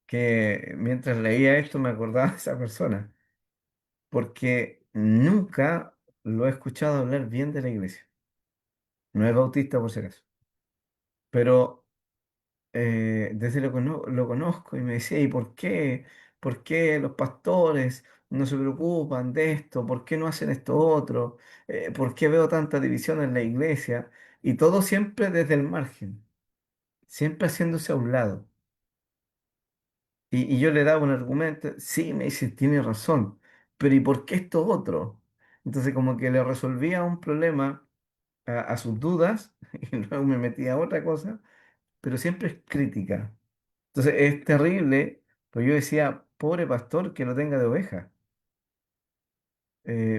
que mientras leía esto me acordaba de esa persona, porque nunca lo he escuchado hablar bien de la iglesia. No es bautista por si acaso, pero desde lo conozco y me decía, ¿y por qué? ¿Por qué los pastores no se preocupan de esto? ¿Por qué no hacen esto otro? ¿Por qué veo tanta división en la iglesia? Y todo siempre desde el margen, siempre haciéndose a un lado. Y yo le daba un argumento, sí, me dice, tiene razón, pero ¿y por qué esto otro? Entonces como que le resolvía un problema a sus dudas y luego me metía a otra cosa, pero siempre es crítica. Entonces es terrible, pues yo decía, pobre pastor que lo tenga de oveja,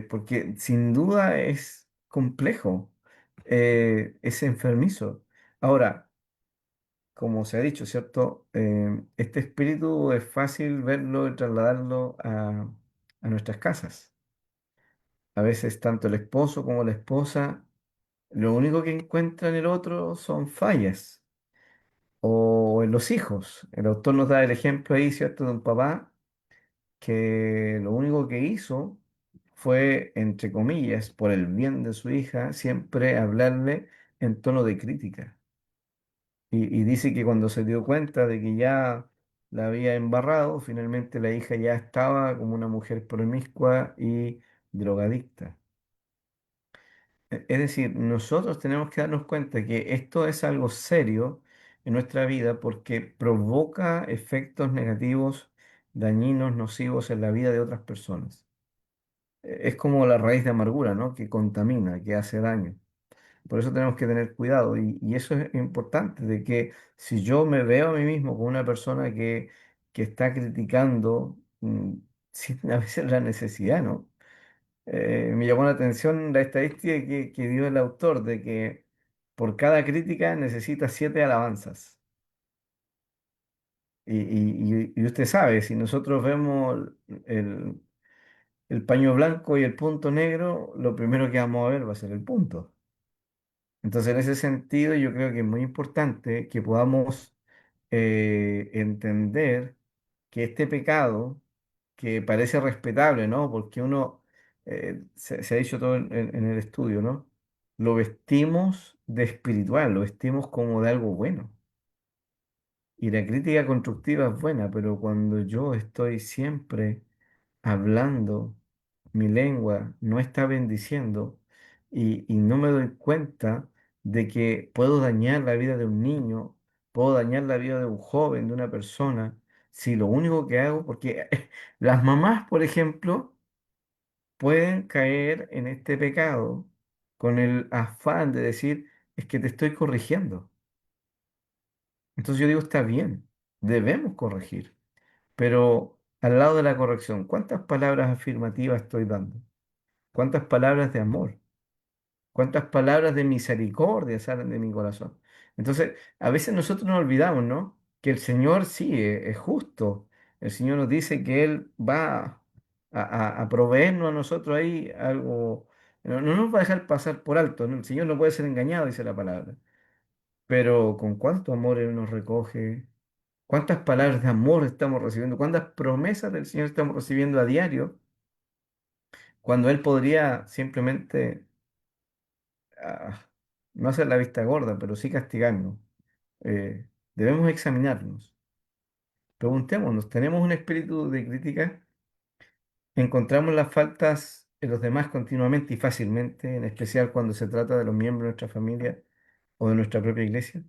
porque sin duda es complejo, es enfermizo. Ahora, como se ha dicho, ¿cierto? Este espíritu es fácil verlo y trasladarlo a nuestras casas. A veces tanto el esposo como la esposa, lo único que encuentra en el otro son fallas. O en los hijos. El autor nos da el ejemplo ahí, ¿cierto? De un papá que lo único que hizo fue, entre comillas, por el bien de su hija, siempre hablarle en tono de crítica. Y dice que cuando se dio cuenta de que ya la había embarrado, finalmente la hija ya estaba como una mujer promiscua y drogadicta. Es decir, nosotros tenemos que darnos cuenta que esto es algo serio en nuestra vida porque provoca efectos negativos, dañinos, nocivos en la vida de otras personas. Es como la raíz de amargura, ¿no? Que contamina, que hace daño. Por eso tenemos que tener cuidado y eso es importante, de que si yo me veo a mí mismo como una persona que está criticando sin a veces la necesidad, ¿no? Me llamó la atención la estadística que dio el autor de que por cada crítica necesita 7 alabanzas. Y usted sabe, si nosotros vemos el, el paño blanco y el punto negro, lo primero que vamos a ver va a ser el punto. Entonces, en ese sentido, yo creo que es muy importante que podamos entender que este pecado, que parece respetable, ¿no? Porque se ha dicho todo en el estudio, ¿no? lo vestimos de espiritual, lo vestimos como de algo bueno. Y la crítica constructiva es buena, pero cuando yo estoy siempre hablando, mi lengua no está bendiciendo y no me doy cuenta de que puedo dañar la vida de un niño, puedo dañar la vida de un joven, de una persona, si lo único que hago, porque las mamás, por ejemplo, pueden caer en este pecado con el afán de decir, es que te estoy corrigiendo. Entonces yo digo, está bien, debemos corregir, pero al lado de la corrección, ¿cuántas palabras afirmativas estoy dando? ¿Cuántas palabras de amor? ¿Cuántas palabras de misericordia salen de mi corazón? Entonces, a veces nosotros nos olvidamos, ¿no? Que el Señor sí es justo. El Señor nos dice que Él va a proveernos a nosotros ahí algo, no nos va a dejar pasar por alto, ¿no? El Señor no puede ser engañado, dice la palabra. Pero con cuánto amor Él nos recoge, cuántas palabras de amor estamos recibiendo, cuántas promesas del Señor estamos recibiendo a diario, cuando Él podría simplemente ah, no hacer la vista gorda, pero sí castigarnos. Debemos examinarnos. Preguntémonos, ¿tenemos un espíritu de crítica? ¿Encontramos las faltas en los demás continuamente y fácilmente, en especial cuando se trata de los miembros de nuestra familia o de nuestra propia iglesia?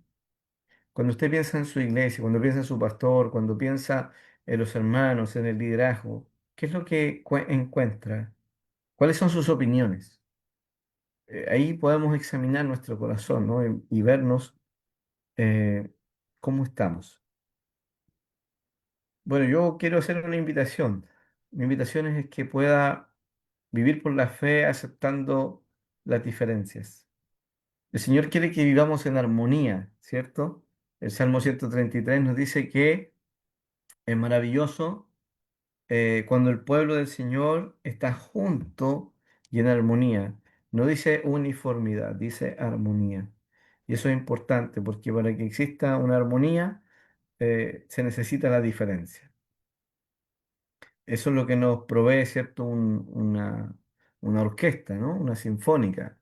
Cuando usted piensa en su iglesia, cuando piensa en su pastor, cuando piensa en los hermanos, en el liderazgo, ¿qué es lo que encuentra? ¿Cuáles son sus opiniones? Ahí podemos examinar nuestro corazón, ¿no? Y vernos eh, cómo estamos. Bueno, yo quiero hacer una invitación. Mi invitación es que pueda vivir por la fe aceptando las diferencias. El Señor quiere que vivamos en armonía, ¿cierto? El Salmo 133 nos dice que es maravilloso cuando el pueblo del Señor está junto y en armonía. No dice uniformidad, dice armonía. Y eso es importante porque para que exista una armonía se necesita la diferencia. Eso es lo que nos provee, ¿cierto? Una orquesta, ¿no? Una sinfónica.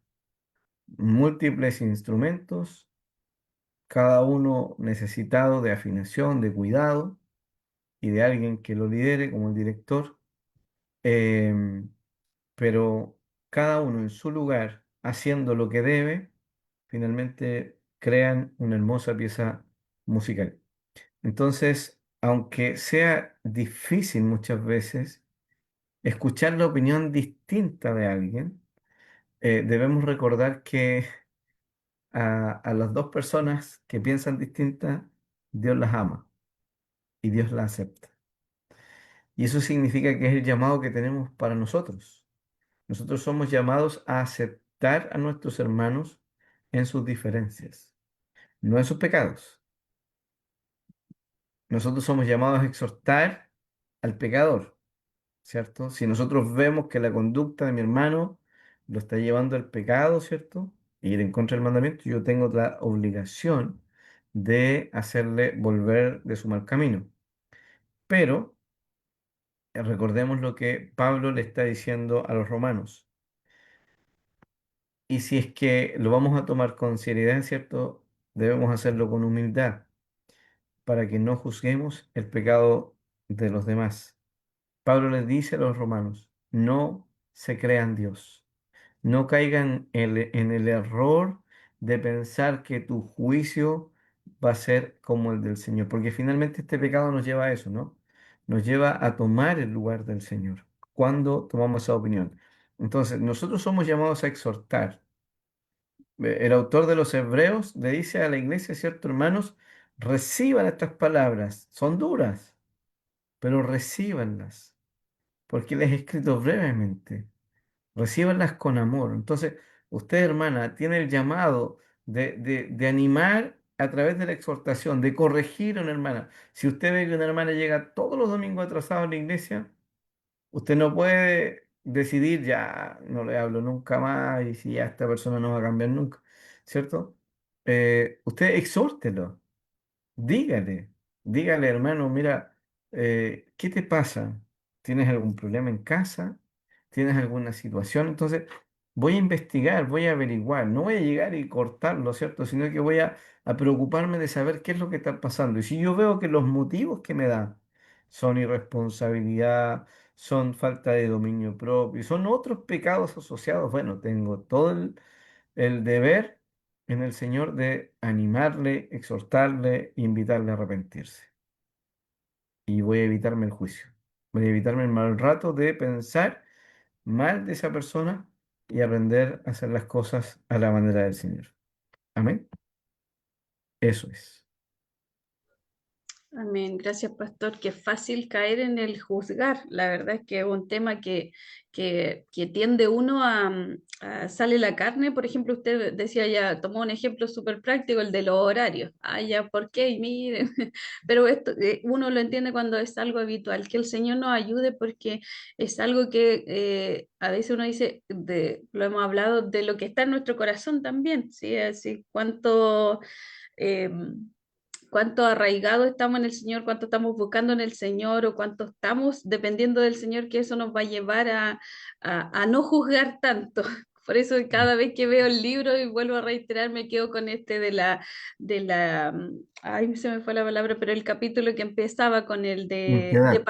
Múltiples instrumentos, cada uno necesitado de afinación, de cuidado y de alguien que lo lidere como el director. Em, pero cada uno en su lugar, haciendo lo que debe, finalmente crean una hermosa pieza musical. Entonces, aunque sea difícil muchas veces escuchar la opinión distinta de alguien, debemos recordar que a las dos personas que piensan distintas, Dios las ama y Dios las acepta. Y eso significa que es el llamado que tenemos para nosotros. Nosotros somos llamados a aceptar a nuestros hermanos en sus diferencias, no en sus pecados. Nosotros somos llamados a exhortar al pecador, ¿cierto? Si nosotros vemos que la conducta de mi hermano lo está llevando al pecado, ¿cierto? Y ir en contra del mandamiento, yo tengo la obligación de hacerle volver de su mal camino. Pero recordemos lo que Pablo le está diciendo a los romanos. Y si es que lo vamos a tomar con seriedad, ¿cierto? Debemos hacerlo con humildad para que no juzguemos el pecado de los demás. Pablo les dice a los romanos, no se crean Dios, no caigan en el error de pensar que tu juicio va a ser como el del Señor, porque finalmente este pecado nos lleva a eso, ¿no? Nos lleva a tomar el lugar del Señor cuando tomamos esa opinión. Entonces, nosotros somos llamados a exhortar. El autor de los Hebreos le dice a la iglesia, ¿cierto, hermanos? Reciban estas palabras, son duras, pero recíbanlas porque les he escrito brevemente. Recíbanlas con amor. Entonces, usted, hermana, tiene el llamado de animar a través de la exhortación, de corregir a una hermana. Si usted ve que una hermana llega todos los domingos atrasada a la iglesia, usted no puede decidir, ya no le hablo nunca más y si ya esta persona no va a cambiar nunca, ¿cierto? Usted exhórtelo. Dígale, dígale, hermano, mira, ¿qué te pasa? ¿Tienes algún problema en casa? ¿Tienes alguna situación? Entonces, voy a investigar, voy a averiguar, no voy a llegar y cortarlo, ¿cierto? Sino que voy a preocuparme de saber qué es lo que está pasando. Y si yo veo que los motivos que me dan son irresponsabilidad, son falta de dominio propio, son otros pecados asociados, bueno, tengo todo el deber en el Señor de animarle, exhortarle, invitarle a arrepentirse. Y voy a evitarme el juicio. Voy a evitarme el mal rato de pensar mal de esa persona y aprender a hacer las cosas a la manera del Señor. Amén. Eso es. Amén. Gracias, pastor. Qué fácil caer en el juzgar. La verdad es que es un tema que tiende uno a sale la carne. Por ejemplo, usted decía ya, tomó un ejemplo súper práctico, el de los horarios. Ah, ya, ¿por qué? Y miren, pero esto uno lo entiende cuando es algo habitual. Que el Señor nos ayude porque es algo que a veces uno dice, lo hemos hablado, de lo que está en nuestro corazón también. ¿Sí? Así, cuánto arraigado estamos en el Señor, cuánto estamos buscando en el Señor o cuánto estamos dependiendo del Señor, que eso nos va a llevar a no juzgar tanto. Por eso cada vez que veo el libro y vuelvo a reiterar, me quedo con este ay, se me fue la palabra, pero el capítulo que empezaba con el Impiedad.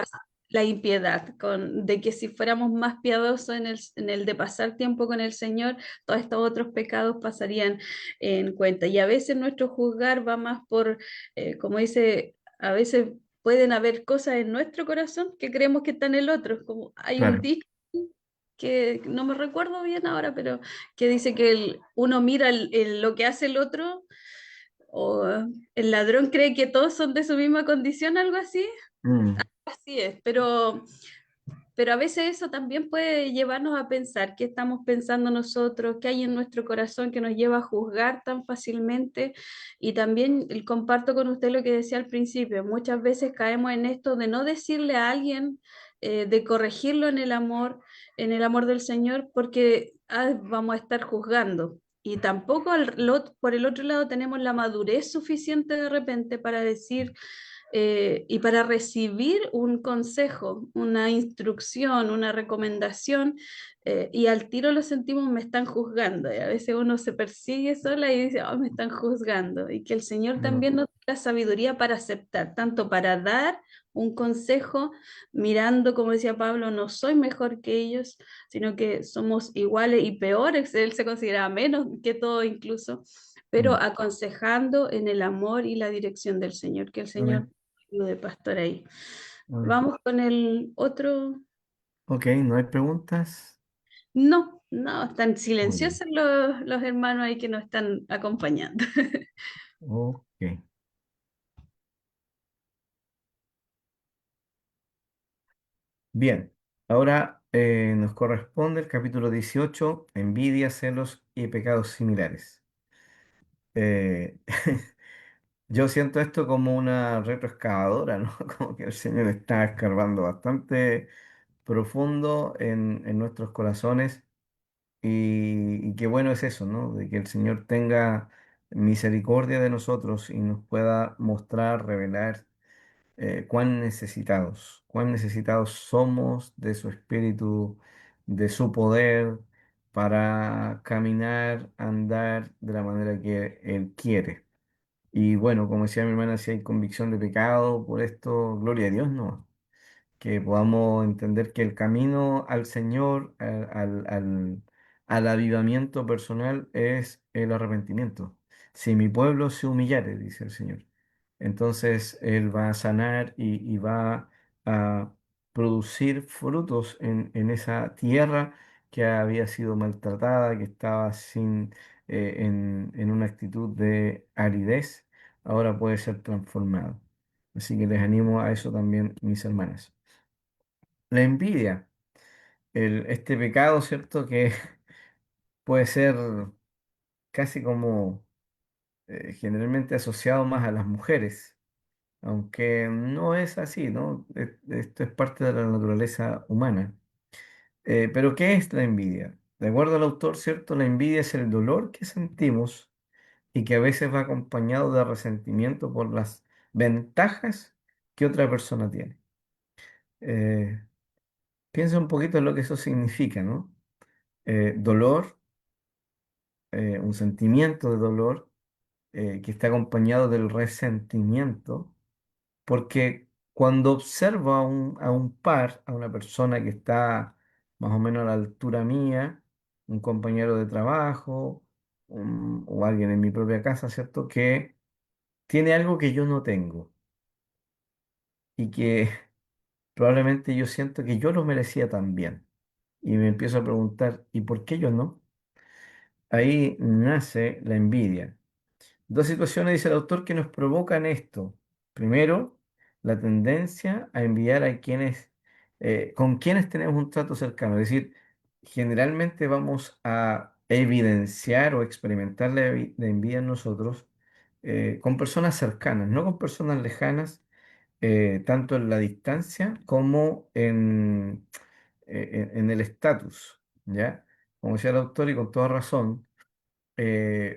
la impiedad, de que si fuéramos más piadosos en el de pasar tiempo con el Señor, todos estos otros pecados pasarían en cuenta. Y a veces nuestro juzgar va más por como dice, a veces pueden haber cosas en nuestro corazón que creemos que están en el otro. Como hay un Claro. dicho que no me recuerdo bien ahora, pero que dice que uno mira lo que hace el otro, o el ladrón cree que todos son de su misma condición, algo así. Mm, Así es, pero a veces eso también puede llevarnos a pensar qué estamos pensando nosotros, qué hay en nuestro corazón que nos lleva a juzgar tan fácilmente. Y también comparto con usted lo que decía al principio, muchas veces caemos en esto de no decirle a alguien, de corregirlo en el amor del Señor, porque vamos a estar juzgando. Y tampoco por el otro lado tenemos la madurez suficiente de repente para decir y para recibir un consejo, una instrucción, una recomendación, y al tiro lo sentimos, me están juzgando. Y a veces uno se persigue sola y dice, oh, me están juzgando. Y que el Señor mm, también nos dé la sabiduría para aceptar, tanto para dar un consejo, mirando, como decía Pablo, no soy mejor que ellos, sino que somos iguales y peores. Él se consideraba menos que todo incluso, pero mm. aconsejando en el amor y la dirección del Señor, que el Señor Amén. lo de pastor ahí. Amén. Vamos con el otro. Ok, ¿no hay preguntas? No, no, están Muy bien. silenciosos los hermanos ahí que nos están acompañando. Ok. Bien. Ahora nos corresponde el capítulo 18, envidia, celos y pecados similares. Eh, Yo siento esto como una retroexcavadora, ¿no? Como que el Señor está escarbando bastante profundo en nuestros corazones y qué bueno es eso, ¿no? De que el Señor tenga misericordia de nosotros y nos pueda mostrar, revelar cuán necesitados somos de su Espíritu, de su poder para caminar, andar de la manera que Él quiere. Y bueno, como decía mi hermana, si hay convicción de pecado por esto, gloria a Dios, ¿no? Que podamos entender que el camino al Señor, al avivamiento personal, es el arrepentimiento. Si mi pueblo se humillare, dice el Señor, entonces Él va a sanar y va a producir frutos en esa tierra que había sido maltratada, que estaba en una actitud de aridez, ahora puede ser transformado. Así que les animo a eso también, mis hermanas. La envidia, este pecado, ¿cierto? Que puede ser casi como generalmente asociado más a las mujeres, aunque no es así, ¿no? Esto es parte de la naturaleza humana. Pero ¿qué es la envidia? De acuerdo al autor, ¿cierto? La envidia es el dolor que sentimos y que a veces va acompañado de resentimiento por las ventajas que otra persona tiene. Eh, Piensa un poquito en lo que eso significa, ¿no? dolor, un sentimiento de dolor que está acompañado del resentimiento, porque cuando observo a un par, a una persona que está más o menos a la altura mía, un compañero de trabajo, o alguien en mi propia casa, ¿cierto? Que tiene algo que yo no tengo y que probablemente yo siento que yo lo merecía también. Y me empiezo a preguntar, ¿y por qué yo no? Ahí nace la envidia. Dos situaciones, dice el autor, que nos provocan esto. Primero, la tendencia a enviar a quienes, con quienes tenemos un trato cercano. Es decir, generalmente vamos a evidenciar o experimentar la envidia en nosotros con personas cercanas, no con personas lejanas, tanto en la distancia como en el estatus, ¿ya? Como decía el autor, y con toda razón,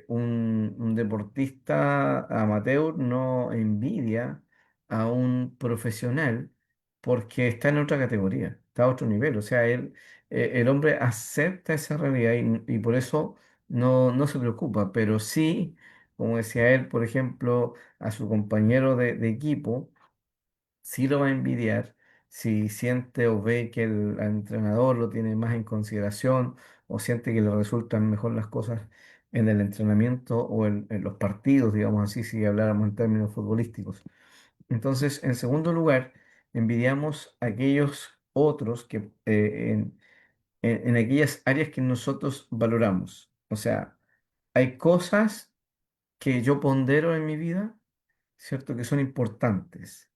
un deportista amateur no envidia a un profesional porque está en otra categoría, está a otro nivel. O sea, el hombre acepta esa realidad y por eso no se preocupa, pero sí, como decía él, por ejemplo, a su compañero de equipo sí lo va a envidiar si siente o ve que el entrenador lo tiene más en consideración o siente que le resultan mejor las cosas en el entrenamiento o en los partidos, digamos así, si habláramos en términos futbolísticos. Entonces, en segundo lugar, envidiamos a aquellos otros que en aquellas áreas que nosotros valoramos. O sea, hay cosas que yo pondero en mi vida, ¿cierto? Que son importantes.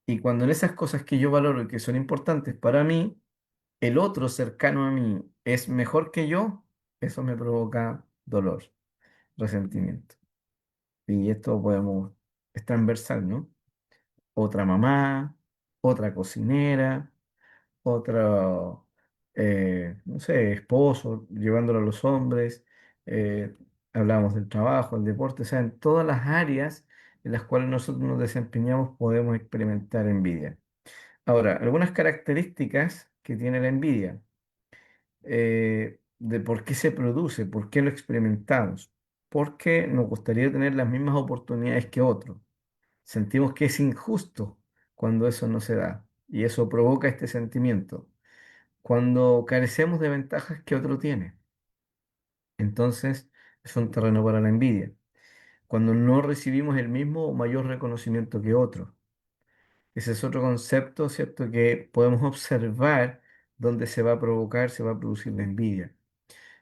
Y cuando en esas cosas que yo valoro y que son importantes para mí, el otro cercano a mí es mejor que yo, eso me provoca dolor, resentimiento. Y esto podemos, es transversal, ¿no? Otra mamá, otra cocinera, otro, no sé, esposo, llevándolo a los hombres. eh, Hablamos del trabajo, el deporte, o sea, en todas las áreas en las cuales nosotros nos desempeñamos podemos experimentar envidia. Ahora, algunas características que tiene la envidia, de por qué se produce, por qué lo experimentamos, porque nos gustaría tener las mismas oportunidades que otros. Sentimos que es injusto cuando eso no se da y eso provoca este sentimiento. Cuando carecemos de ventajas que otro tiene, entonces es un terreno para la envidia. Cuando no recibimos el mismo o mayor reconocimiento que otro. Ese es otro concepto, ¿cierto? Que podemos observar dónde se va a provocar, se va a producir la envidia.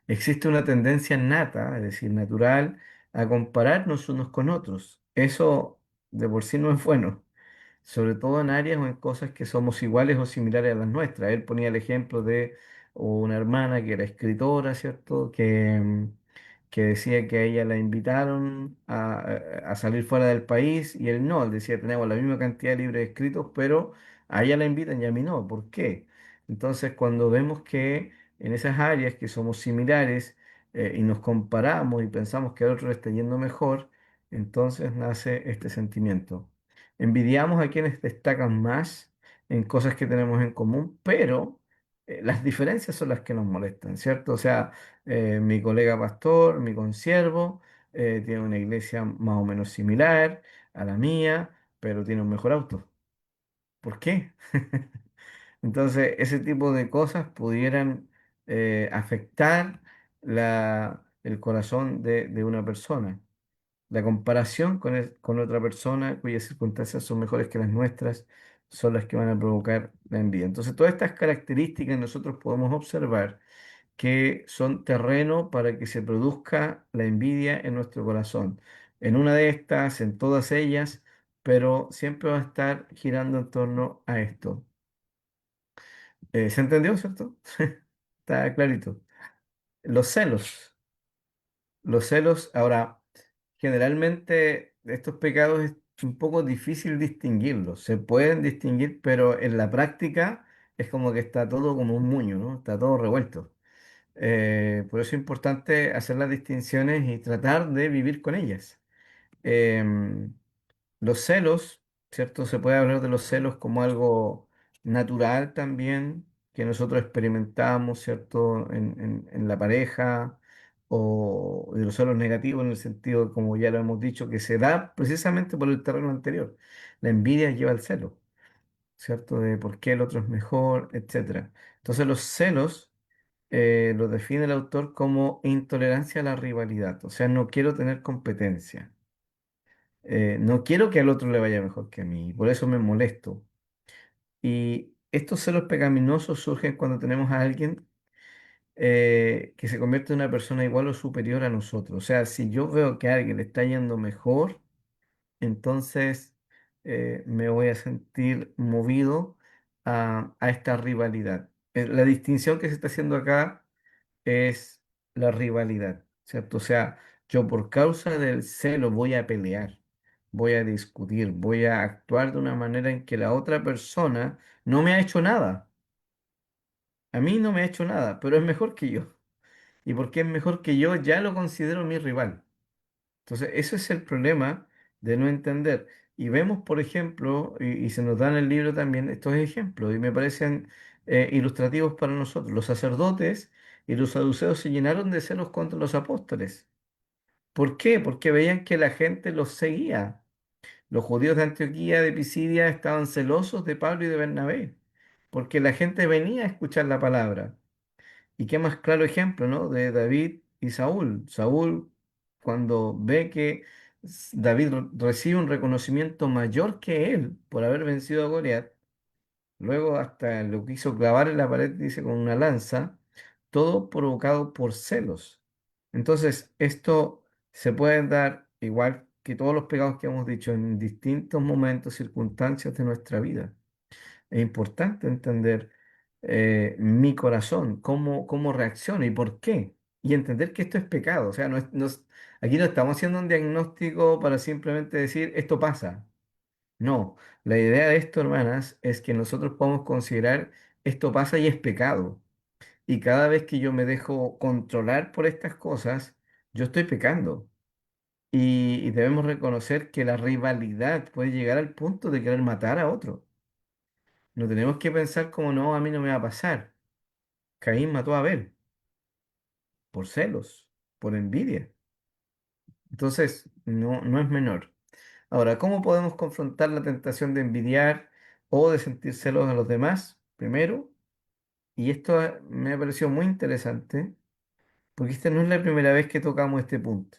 Existe una tendencia nata, es decir, natural, a compararnos unos con otros. Eso de por sí no es bueno, sobre todo en áreas o en cosas que somos iguales o similares a las nuestras. Él ponía el ejemplo de una hermana que era escritora, ¿cierto? Que decía que a ella la invitaron a salir fuera del país y él no, él decía, tenemos la misma cantidad de libros escritos, pero a ella la invitan y a mí no. ¿Por qué? Entonces, cuando vemos que en esas áreas que somos similares y nos comparamos y pensamos que al otro le está yendo mejor, entonces nace este sentimiento. Envidiamos a quienes destacan más en cosas que tenemos en común, pero las diferencias son las que nos molestan, ¿cierto? O sea, mi colega pastor, mi consiervo, tiene una iglesia más o menos similar a la mía, pero tiene un mejor auto. ¿Por qué? Entonces, ese tipo de cosas pudieran afectar el corazón de una persona. La comparación con otra persona cuyas circunstancias son mejores que las nuestras son las que van a provocar la envidia. Entonces, todas estas características nosotros podemos observar que son terreno para que se produzca la envidia en nuestro corazón. En una de estas, en todas ellas, pero siempre va a estar girando en torno a esto. ¿Se entendió, cierto? Está clarito. Los celos. Los celos, ahora, generalmente estos pecados es un poco difícil distinguirlos. Se pueden distinguir, pero en la práctica es como que está todo como un muño, ¿no? Está todo revuelto. Por eso es importante hacer las distinciones y tratar de vivir con ellas. Em, los celos, ¿cierto? Se puede hablar de los celos como algo natural también, que nosotros experimentamos, ¿cierto?, en la pareja, o de los celos negativos en el sentido, como ya lo hemos dicho, que se da precisamente por el terreno anterior. La envidia lleva al celo, ¿cierto? De por qué el otro es mejor, etcétera. Entonces los celos los define el autor como intolerancia a la rivalidad, o sea, no quiero tener competencia. No quiero que al otro le vaya mejor que a mí, por eso me molesto. Y estos celos pecaminosos surgen cuando tenemos a alguien que se convierte en una persona igual o superior a nosotros. O sea, si yo veo que a alguien le está yendo mejor, entonces me voy a sentir movido a esta rivalidad. La distinción que se está haciendo acá es la rivalidad, ¿cierto? O sea, yo por causa del celo voy a pelear, voy a discutir, voy a actuar de una manera en que la otra persona no me ha hecho nada. A mí no me ha hecho nada, pero es mejor que yo. Y porque es mejor que yo, ya lo considero mi rival. Entonces, ese es el problema de no entender. Y vemos, por ejemplo, y se nos da en el libro también estos ejemplos, y me parecen ilustrativos para nosotros. Los sacerdotes y los saduceos se llenaron de celos contra los apóstoles. ¿Por qué? Porque veían que la gente los seguía. Los judíos de Antioquía, de Pisidia, estaban celosos de Pablo y de Bernabé, porque la gente venía a escuchar la palabra. Y qué más claro ejemplo, ¿no? De David y Saúl. Saúl, cuando ve que David recibe un reconocimiento mayor que él por haber vencido a Goliat, luego hasta lo quiso clavar en la pared, dice, con una lanza, todo provocado por celos. Entonces, esto se puede dar, igual que todos los pecados que hemos dicho, en distintos momentos, circunstancias de nuestra vida. Es importante entender mi corazón, cómo reacciona y por qué. Y entender que esto es pecado. O sea, aquí no estamos haciendo un diagnóstico para simplemente decir esto pasa. No, la idea de esto, hermanas, es que nosotros podemos considerar esto pasa y es pecado. Y cada vez que yo me dejo controlar por estas cosas, yo estoy pecando. Y debemos reconocer que la rivalidad puede llegar al punto de querer matar a otro. No tenemos que pensar como no, a mí no me va a pasar. Caín mató a Abel por celos, por envidia. Entonces, no es menor. Ahora, ¿cómo podemos confrontar la tentación de envidiar o de sentir celos a los demás? Primero, y esto me ha parecido muy interesante, porque esta no es la primera vez que tocamos este punto.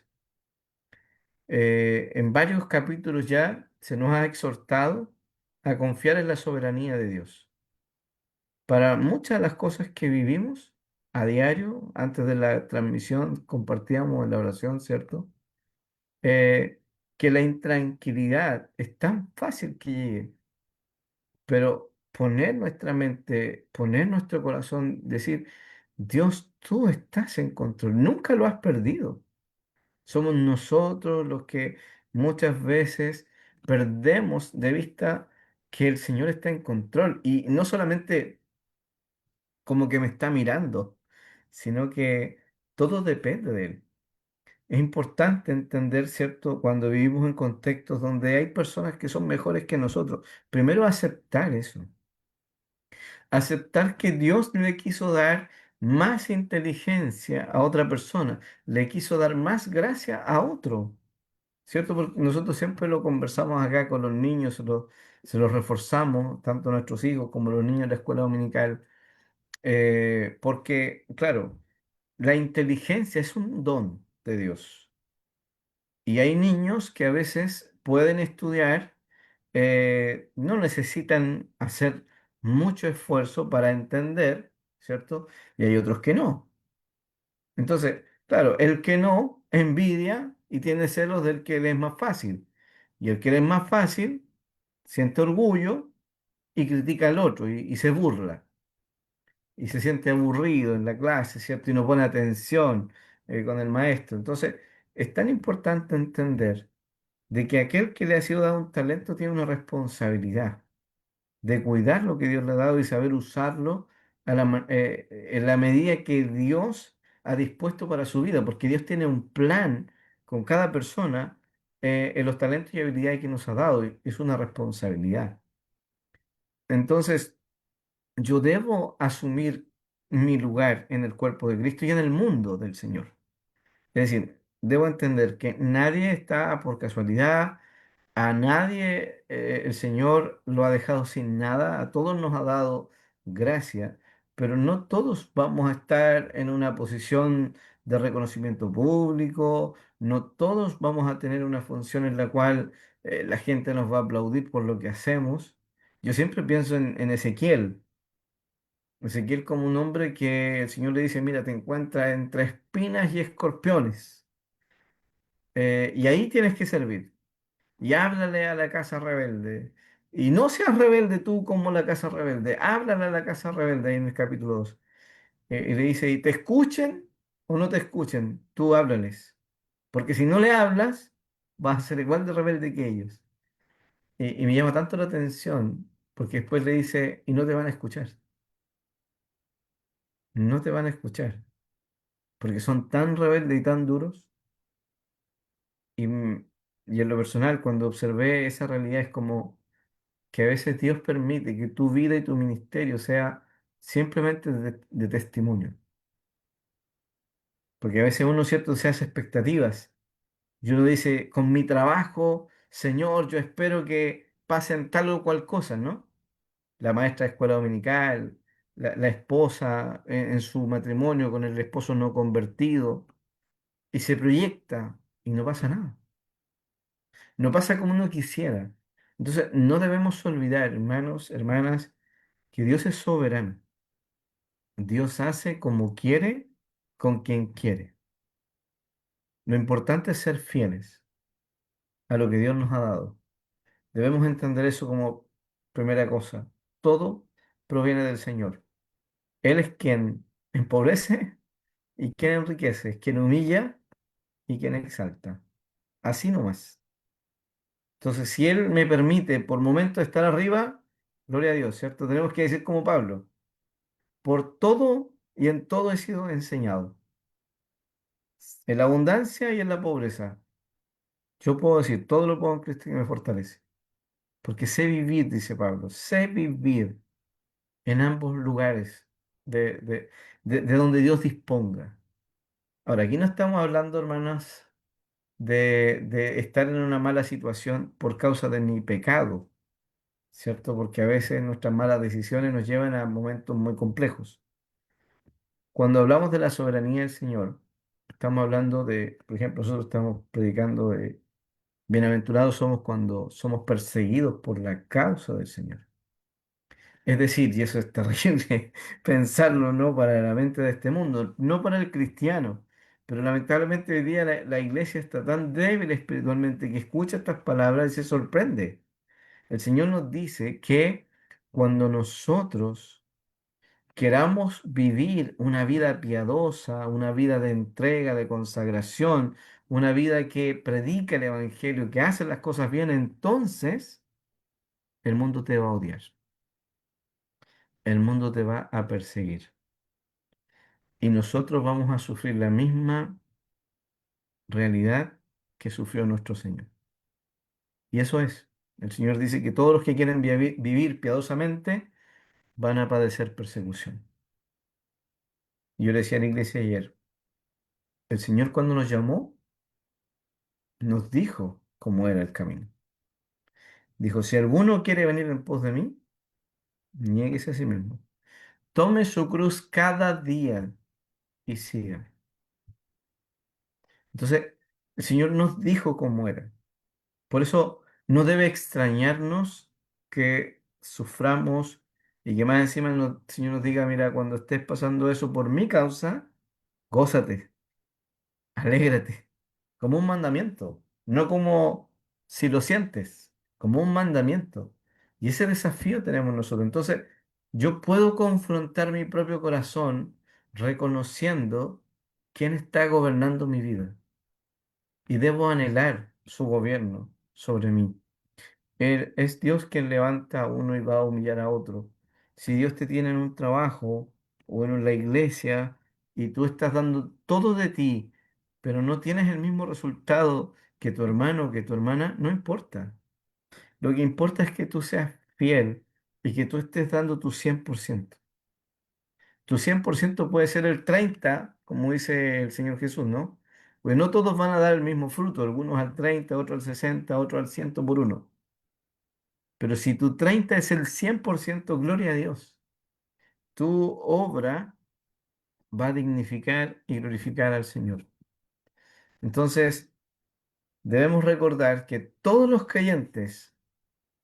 En varios capítulos ya se nos ha exhortado a confiar en la soberanía de Dios. Para muchas de las cosas que vivimos a diario, antes de la transmisión, compartíamos en la oración, ¿cierto? Que la intranquilidad es tan fácil que llegue, pero poner nuestra mente, poner nuestro corazón, decir, Dios, tú estás en control, nunca lo has perdido. Somos nosotros los que muchas veces perdemos de vista que el Señor está en control y no solamente como que me está mirando, sino que todo depende de Él. Es importante entender, ¿cierto?, cuando vivimos en contextos donde hay personas que son mejores que nosotros. Primero aceptar eso, aceptar que Dios le quiso dar más inteligencia a otra persona, le quiso dar más gracia a otro, ¿cierto? Porque nosotros siempre lo conversamos acá con los niños, se los reforzamos, tanto nuestros hijos como los niños de la escuela dominical, porque, claro, la inteligencia es un don de Dios. Y hay niños que a veces pueden estudiar, no necesitan hacer mucho esfuerzo para entender, ¿cierto? Y hay otros que no. Entonces, claro, el que no envidia y tiene celos del que le es más fácil. Y el que le es más fácil siente orgullo y critica al otro y se burla. Y se siente aburrido en la clase, ¿cierto? Y no pone atención con el maestro. Entonces, es tan importante entender de que aquel que le ha sido dado un talento tiene una responsabilidad de cuidar lo que Dios le ha dado y saber usarlo en la medida que Dios ha dispuesto para su vida, porque Dios tiene un plan con cada persona en los talentos y habilidades que nos ha dado, y es una responsabilidad. Entonces, yo debo asumir mi lugar en el cuerpo de Cristo y en el mundo del Señor. Es decir, debo entender que nadie está por casualidad, a nadie el Señor lo ha dejado sin nada, a todos nos ha dado gracia, pero no todos vamos a estar en una posición de reconocimiento público, no todos vamos a tener una función en la cual la gente nos va a aplaudir por lo que hacemos. Yo siempre pienso en Ezequiel. Ezequiel como un hombre que el Señor le dice, mira, te encuentras entre espinas y escorpiones, y ahí tienes que servir. Y háblale a la casa rebelde. Y no seas rebelde tú como la casa rebelde. Háblale a la casa rebelde ahí en el capítulo 2. Y le dice, y te escuchen o no te escuchen, tú háblales. Porque si no le hablas, vas a ser igual de rebelde que ellos. Y me llama tanto la atención, porque después le dice, y no te van a escuchar. No te van a escuchar. Porque son tan rebeldes y tan duros. Y, y en lo personal, cuando observé esa realidad, es como que a veces Dios permite que tu vida y tu ministerio sea simplemente de testimonio. Porque a veces uno, ¿cierto?, se hace expectativas. Y uno dice, con mi trabajo, Señor, yo espero que pasen tal o cual cosa, ¿no? La maestra de escuela dominical, la esposa en su matrimonio con el esposo no convertido, y se proyecta y no pasa nada. No pasa como uno quisiera. Entonces, no debemos olvidar, hermanos, hermanas, que Dios es soberano. Dios hace como quiere, con quien quiere. Lo importante es ser fieles a lo que Dios nos ha dado. Debemos entender eso como primera cosa. Todo proviene del Señor. Él es quien empobrece y quien enriquece, quien humilla y quien exalta. Así nomás. Entonces, si Él me permite por momentos estar arriba, gloria a Dios, ¿cierto? Tenemos que decir como Pablo, por todo y en todo he sido enseñado, en la abundancia y en la pobreza. Yo puedo decir, todo lo puedo en Cristo que me fortalece. Porque sé vivir, dice Pablo, sé vivir en ambos lugares de, de, de donde Dios disponga. Ahora, aquí no estamos hablando, hermanos, de estar en una mala situación por causa de mi pecado, ¿cierto? Porque a veces nuestras malas decisiones nos llevan a momentos muy complejos. Cuando hablamos de la soberanía del Señor, estamos hablando de, por ejemplo, nosotros estamos predicando de bienaventurados somos cuando somos perseguidos por la causa del Señor. Es decir, y eso es terrible pensarlo, ¿no? Para la mente de este mundo, no para el cristiano. Pero lamentablemente hoy día la iglesia está tan débil espiritualmente que escucha estas palabras y se sorprende. El Señor nos dice que cuando nosotros queramos vivir una vida piadosa, una vida de entrega, de consagración, una vida que predica el Evangelio, que hace las cosas bien, entonces el mundo te va a odiar, el mundo te va a perseguir y nosotros vamos a sufrir la misma realidad que sufrió nuestro Señor. Y eso es, el Señor dice que todos los que quieren vivir piadosamente van a padecer persecución. Yo le decía a la iglesia ayer, el Señor cuando nos llamó, nos dijo cómo era el camino. Dijo, si alguno quiere venir en pos de mí, niéguese a sí mismo. Tome su cruz cada día y sígame. Entonces, el Señor nos dijo cómo era. Por eso no debe extrañarnos que suframos y que más encima el Señor nos diga, mira, cuando estés pasando eso por mi causa, gózate, alégrate, como un mandamiento, no como si lo sientes, como un mandamiento. Y ese desafío tenemos nosotros. Entonces, yo puedo confrontar mi propio corazón reconociendo quién está gobernando mi vida y debo anhelar su gobierno sobre mí. Es Dios quien levanta a uno y va a humillar a otro. Si Dios te tiene en un trabajo o en la iglesia y tú estás dando todo de ti, pero no tienes el mismo resultado que tu hermano o que tu hermana, no importa. Lo que importa es que tú seas fiel y que tú estés dando tu 100%. Tu 100% puede ser el 30, como dice el Señor Jesús, ¿no? Pues no todos van a dar el mismo fruto, algunos al 30, otros al 60, otros al 100 por uno. Pero si tu 30 es el 100%, gloria a Dios. Tu obra va a dignificar y glorificar al Señor. Entonces, debemos recordar que todos los creyentes,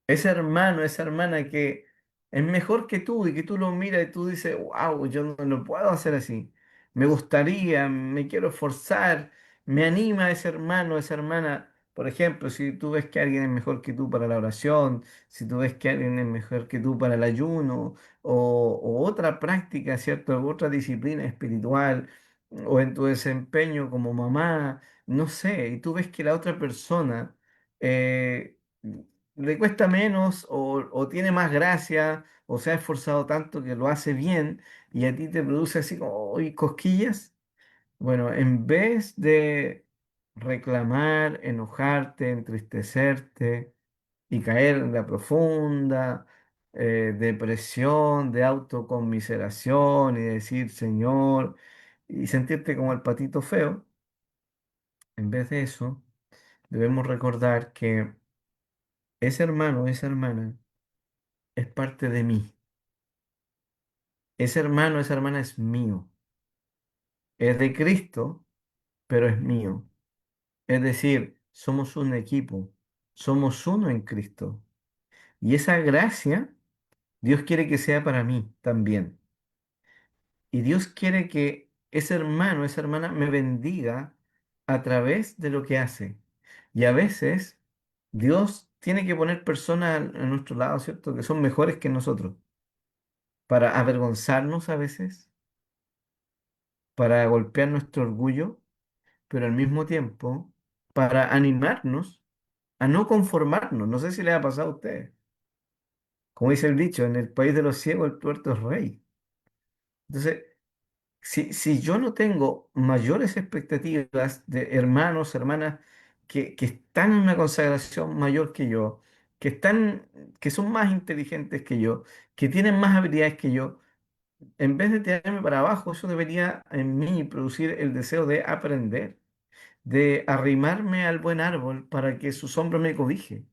ese hermano, esa hermana que es mejor que tú y que tú lo miras y tú dices, wow, yo no lo puedo hacer así. Me gustaría, me quiero esforzar, me anima ese hermano, esa hermana. Por ejemplo, si tú ves que alguien es mejor que tú para la oración, si tú ves que alguien es mejor que tú para el ayuno o otra práctica, ¿cierto? Otra disciplina espiritual o en tu desempeño como mamá, no sé, y tú ves que la otra persona eh, le cuesta menos o tiene más gracia o se ha esforzado tanto que lo hace bien y a ti te produce así como "Uy, cosquillas". Bueno, en vez de reclamar, enojarte, entristecerte y caer en la profunda depresión, de autoconmiseración y decir Señor y sentirte como el patito feo, en vez de eso, debemos recordar que ese hermano, esa hermana, es parte de mí. Ese hermano, esa hermana es mío. Es de Cristo, pero es mío. Es decir, somos un equipo. Somos uno en Cristo. Y esa gracia, Dios quiere que sea para mí también. Y Dios quiere que ese hermano, esa hermana me bendiga a través de lo que hace. Y a veces Dios tiene que poner personas a nuestro lado, ¿cierto? Que son mejores que nosotros, para avergonzarnos a veces, para golpear nuestro orgullo, pero al mismo tiempo para animarnos a no conformarnos. No sé si le ha pasado a ustedes. Como dice el dicho, en el país de los ciegos el tuerto es rey. Entonces, si yo no tengo mayores expectativas de hermanos, hermanas que están en una consagración mayor que yo, que están, que son más inteligentes que yo, que tienen más habilidades que yo, en vez de tirarme para abajo, eso debería en mí producir el deseo de aprender, de arrimarme al buen árbol para que su sombra me cobije.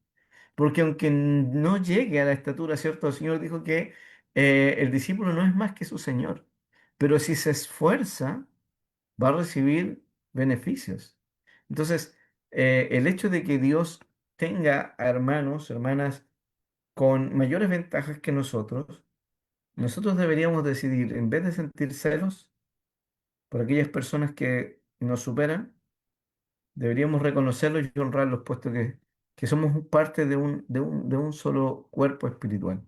Porque aunque no llegue a la estatura, ¿cierto? El Señor dijo que el discípulo no es más que su Señor. Pero si se esfuerza, va a recibir beneficios. Entonces, el hecho de que Dios tenga a hermanos, hermanas con mayores ventajas que nosotros deberíamos decidir, en vez de sentir celos por aquellas personas que nos superan, deberíamos reconocerlos y honrarlos, puesto que somos parte de un solo cuerpo espiritual.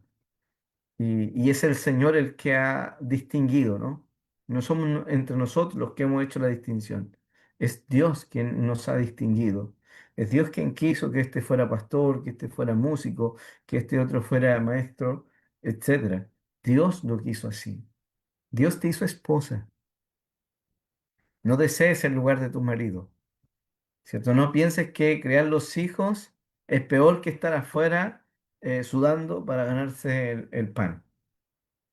Y es el Señor el que ha distinguido, ¿no? No somos entre nosotros los que hemos hecho la distinción. Es Dios quien nos ha distinguido. Es Dios quien quiso que este fuera pastor, que este fuera músico, que este otro fuera maestro, etcétera. Dios lo quiso así. Dios te hizo esposa. No desees el lugar de tu marido. ¿Cierto? No pienses que crear los hijos es peor que estar afuera sudando para ganarse el pan.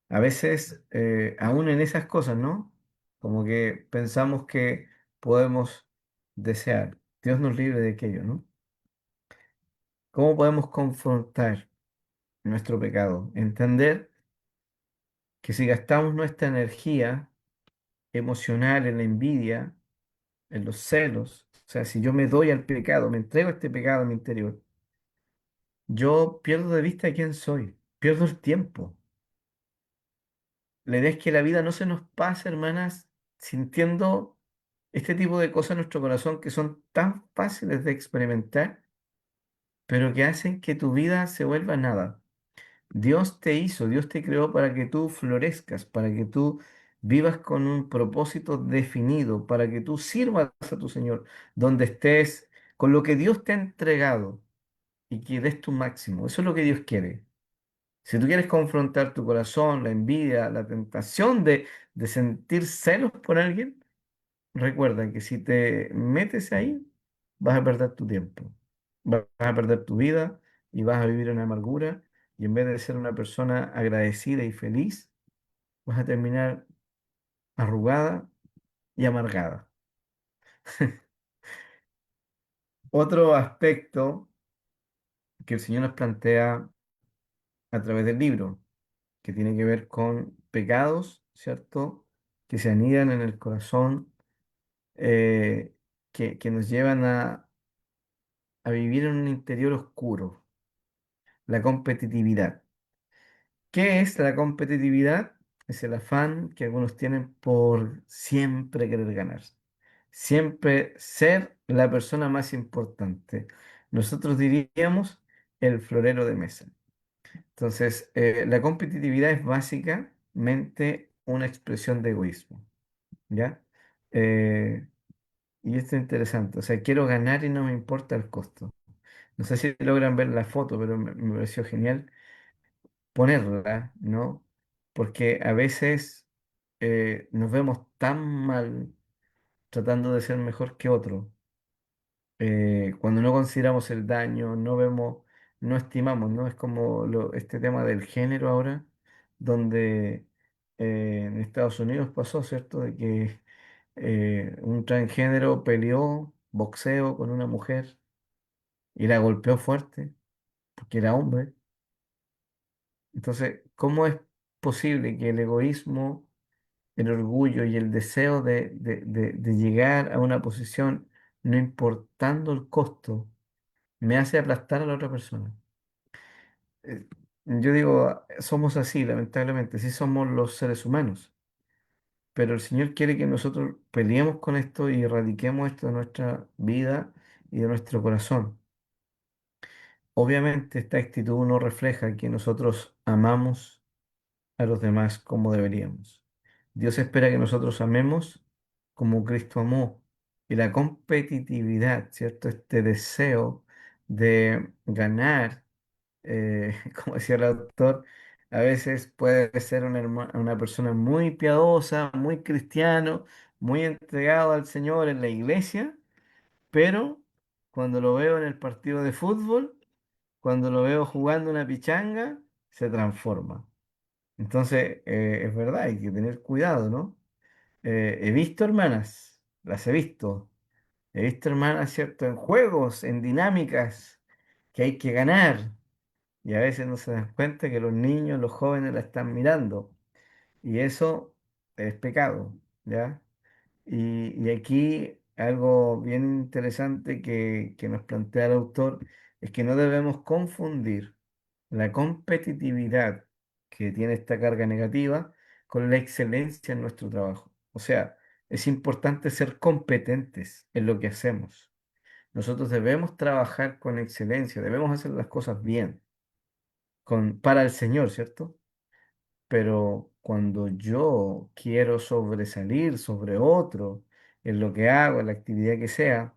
A veces, aún en esas cosas, ¿no? Como que pensamos que podemos desear. Dios nos libre de aquello, ¿no? ¿Cómo podemos confrontar nuestro pecado? Entender que si gastamos nuestra energía emocional en la envidia, en los celos, o sea, si yo me doy al pecado, me entrego a este pecado en mi interior, yo pierdo de vista quién soy, pierdo el tiempo. La idea es que la vida no se nos pase, hermanas, sintiendo este tipo de cosas en nuestro corazón que son tan fáciles de experimentar, pero que hacen que tu vida se vuelva nada. Dios te hizo, Dios te creó para que tú florezcas, para que tú vivas con un propósito definido, para que tú sirvas a tu Señor donde estés, con lo que Dios te ha entregado y que des tu máximo. Eso es lo que Dios quiere. Si tú quieres confrontar tu corazón, la envidia, la tentación de sentir celos por alguien, recuerda que si te metes ahí, vas a perder tu tiempo, vas a perder tu vida y vas a vivir en amargura Y en vez de ser una persona agradecida y feliz, vas a terminar arrugada y amargada. Otro aspecto que el Señor nos plantea a través del libro, que tiene que ver con pecados, ¿cierto? Que se anidan en el corazón, eh, que nos llevan a vivir en un interior oscuro, la competitividad. ¿Qué es la competitividad? Es el afán que algunos tienen por siempre querer ganar, siempre ser la persona más importante. Nosotros diríamos el florero de mesa. Entonces, la competitividad es básicamente una expresión de egoísmo, ¿ya? Eh, y esto es interesante, o sea, quiero ganar y no me importa el costo. No sé si logran ver la foto, pero me pareció genial ponerla, ¿no? Porque a veces nos vemos tan mal tratando de ser mejor que otro. Cuando no consideramos el daño, no vemos, no estimamos, ¿no? Es como este tema del género ahora, donde en Estados Unidos pasó, ¿cierto? De que un transgénero peleó boxeo con una mujer y la golpeó fuerte porque era hombre. Entonces, ¿cómo es posible que el egoísmo, el orgullo y el deseo de llegar a una posición, no importando el costo, me hace aplastar a la otra persona? Eh, yo digo, somos así, lamentablemente, sí somos los seres humanos, pero el Señor quiere que nosotros peleemos con esto y erradiquemos esto de nuestra vida y de nuestro corazón. Obviamente, esta actitud no refleja que nosotros amamos a los demás como deberíamos. Dios espera que nosotros amemos como Cristo amó. Y la competitividad, ¿cierto? Este deseo de ganar, como decía el autor, a veces puede ser una persona muy piadosa, muy cristiano, muy entregado al Señor en la iglesia, pero cuando lo veo en el partido de fútbol, cuando lo veo jugando una pichanga, se transforma. Entonces, es verdad, hay que tener cuidado, ¿no? He visto hermanas, las he visto hermanas, ¿cierto? En juegos, en dinámicas que hay que ganar y a veces no se dan cuenta que los niños, los jóvenes la están mirando y eso es pecado, ¿ya? Y aquí algo bien interesante que nos plantea el autor es que no debemos confundir la competitividad que tiene esta carga negativa con la excelencia en nuestro trabajo. O sea, es importante ser competentes en lo que hacemos. Nosotros debemos trabajar con excelencia, debemos hacer las cosas bien, para el Señor, ¿cierto? Pero cuando yo quiero sobresalir sobre otro en lo que hago, en la actividad que sea,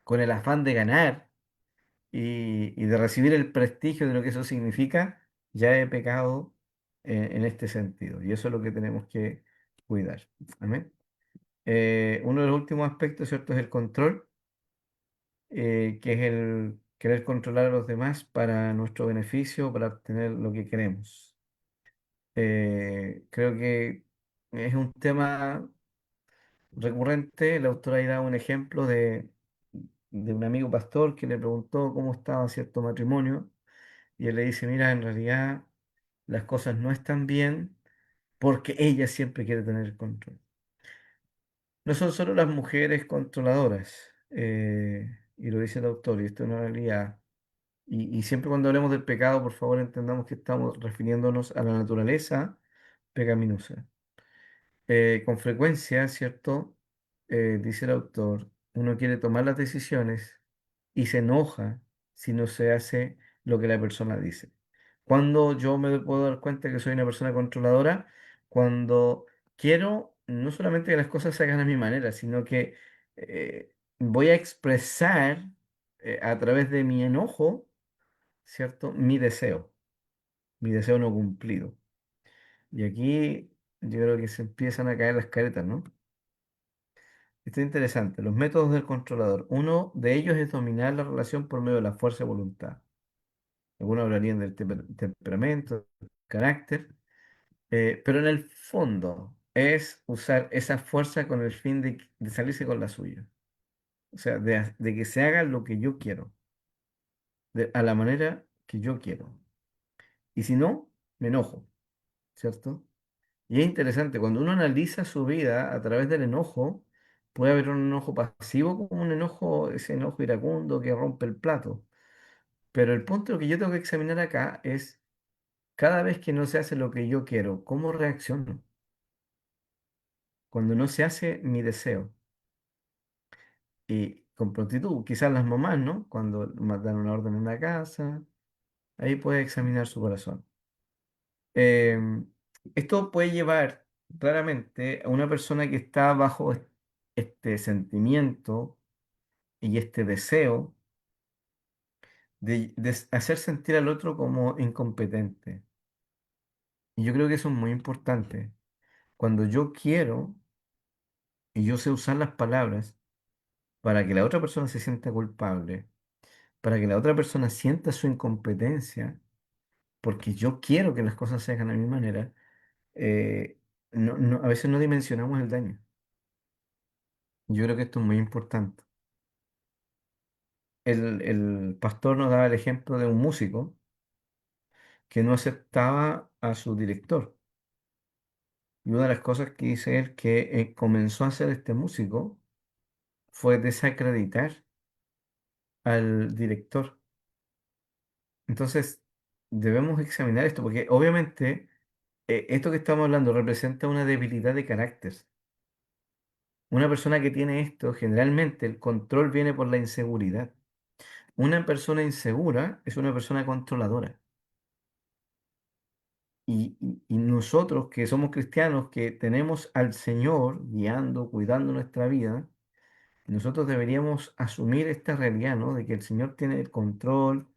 con el afán de ganar y de recibir el prestigio de lo que eso significa, ya he pecado en este sentido. Y eso es lo que tenemos que cuidar. Amén. Uno de los últimos aspectos, ¿cierto?, es el control, que es el querer controlar a los demás para nuestro beneficio, para obtener lo que queremos. Creo que es un tema recurrente. El autor ahí da un ejemplo de un amigo pastor que le preguntó cómo estaba cierto matrimonio y él le dice, mira, en realidad las cosas no están bien porque ella siempre quiere tener el control. No son solo las mujeres controladoras, y lo dice el autor, y esto es una realidad. Y siempre cuando hablemos del pecado, por favor, entendamos que estamos refiriéndonos a la naturaleza pecaminosa. Con frecuencia, ¿cierto? Dice el autor, uno quiere tomar las decisiones y se enoja si no se hace lo que la persona dice. Cuando yo me puedo dar cuenta que soy una persona controladora, cuando quiero no solamente que las cosas se hagan a mi manera, sino que voy a expresar a través de mi enojo, ¿cierto? Mi deseo no cumplido. Y aquí yo creo que se empiezan a caer las caretas, ¿no? Esto es interesante. Los métodos del controlador. Uno de ellos es dominar la relación por medio de la fuerza de voluntad. algunos hablarían del temperamento, carácter, pero en el fondo es usar esa fuerza con el fin de salirse con la suya. O sea, de que se haga lo que yo quiero, a la manera que yo quiero. Y si no, me enojo, ¿cierto? Y es interesante, cuando uno analiza su vida a través del enojo, puede haber un enojo pasivo como un enojo, ese enojo iracundo que rompe el plato. Pero el punto que yo tengo que examinar acá es, cada vez que no se hace lo que yo quiero, ¿cómo reacciono? Cuando no se hace mi deseo. Y con prontitud, quizás las mamás, ¿no? Cuando dan una orden en la casa, ahí puede examinar su corazón. Em, Esto puede llevar claramente a una persona que está bajo este sentimiento y este deseo de hacer sentir al otro como incompetente. Y yo creo que eso es muy importante. Cuando yo quiero y yo sé usar las palabras para que la otra persona se sienta culpable, para que la otra persona sienta su incompetencia, porque yo quiero que las cosas se hagan a mi manera, eh, a veces no dimensionamos el daño. Yo creo que esto es muy importante. El pastor nos daba el ejemplo de un músico que no aceptaba a su director. Y una de las cosas que dice él que comenzó a hacer este músico fue desacreditar al director. Entonces, debemos examinar esto, porque obviamente esto que estamos hablando representa una debilidad de carácter. Una persona que tiene esto, generalmente el control viene por la inseguridad. Una persona insegura es una persona controladora. Y nosotros que somos cristianos, que tenemos al Señor guiando, cuidando nuestra vida, nosotros deberíamos asumir esta realidad, ¿no? De que el Señor tiene el control,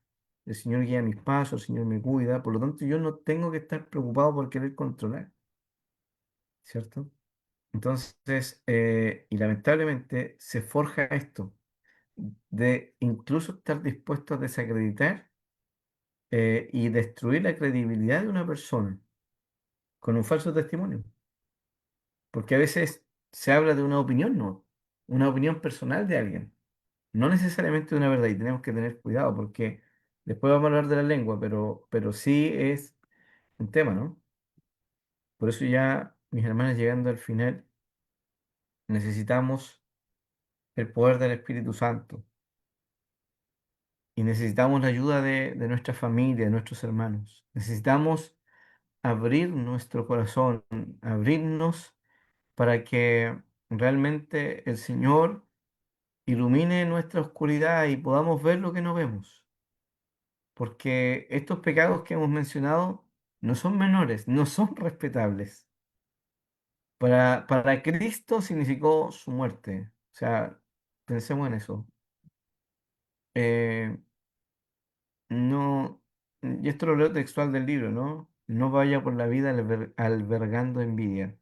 el Señor guía mis pasos, el Señor me cuida, por lo tanto yo no tengo que estar preocupado por querer controlar, ¿cierto? Entonces, y lamentablemente se forja esto, de incluso estar dispuesto a desacreditar y destruir la credibilidad de una persona con un falso testimonio. Porque a veces se habla de una opinión, ¿no? Una opinión personal de alguien, no necesariamente de una verdad, y tenemos que tener cuidado porque después vamos a hablar de la lengua, pero sí es un tema, ¿no? Por eso ya, mis hermanas, llegando al final, necesitamos el poder del Espíritu Santo y necesitamos la ayuda de nuestra familia, de nuestros hermanos. Necesitamos abrir nuestro corazón, abrirnos para que realmente el Señor ilumine nuestra oscuridad y podamos ver lo que no vemos. Porque estos pecados que hemos mencionado no son menores, no son respetables. Para Cristo significó su muerte. O sea, pensemos en eso. Eh, no, y esto lo leo textual del libro, ¿no? No vaya por la vida albergando envidia,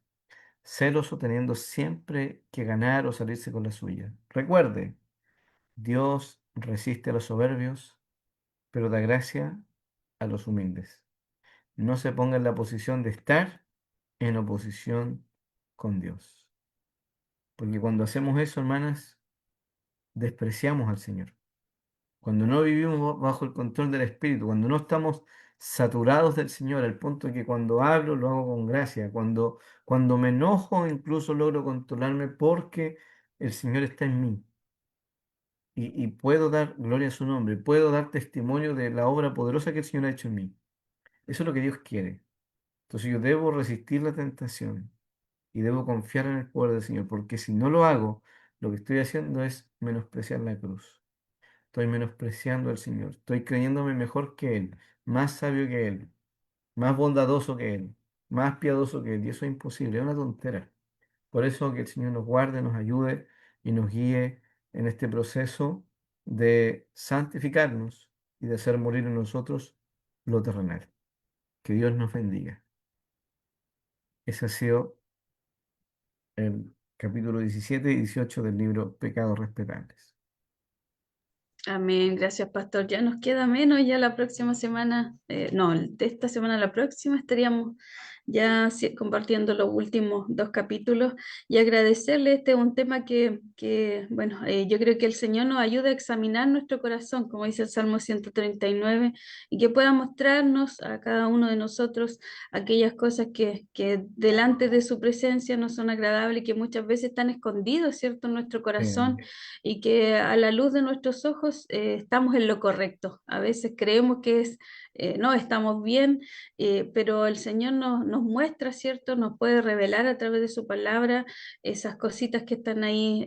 celos o teniendo siempre que ganar o salirse con la suya. Recuerde, Dios resiste a los soberbios, pero da gracia a los humildes. No se ponga en la posición de estar en oposición con Dios. Porque cuando hacemos eso, hermanas, despreciamos al Señor. Cuando no vivimos bajo el control del Espíritu, cuando no estamos saturados del Señor, al punto de que cuando hablo lo hago con gracia, cuando me enojo incluso logro controlarme porque el Señor está en mí y puedo dar gloria a su nombre, puedo dar testimonio de la obra poderosa que el Señor ha hecho en mí. Eso es lo que Dios quiere. Entonces yo debo resistir la tentación y debo confiar en el poder del Señor, porque si no lo hago, lo que estoy haciendo es menospreciar la cruz. Estoy menospreciando al Señor. Estoy creyéndome mejor que Él, más sabio que Él, más bondadoso que Él, más piadoso que Él. Y eso es imposible, es una tontera. Por eso que el Señor nos guarde, nos ayude y nos guíe en este proceso de santificarnos y de hacer morir en nosotros lo terrenal. Que Dios nos bendiga. Ese ha sido el capítulo 17 y 18 del libro Pecados Respetables. Amén, gracias Pastor. Ya nos queda menos, ya la próxima semana, no, de esta semana a la próxima estaríamos ya compartiendo los últimos dos capítulos y agradecerle. Este es un tema bueno, yo creo que el Señor nos ayuda a examinar nuestro corazón, como dice el Salmo 139, y que pueda mostrarnos a cada uno de nosotros aquellas cosas que delante de su presencia no son agradables y que muchas veces están escondidos, ¿cierto?, en nuestro corazón Sí, y que a la luz de nuestros ojos estamos en lo correcto. A veces creemos que no, estamos bien, pero el Señor nos muestra, ¿cierto? Nos puede revelar a través de su palabra esas cositas que están ahí,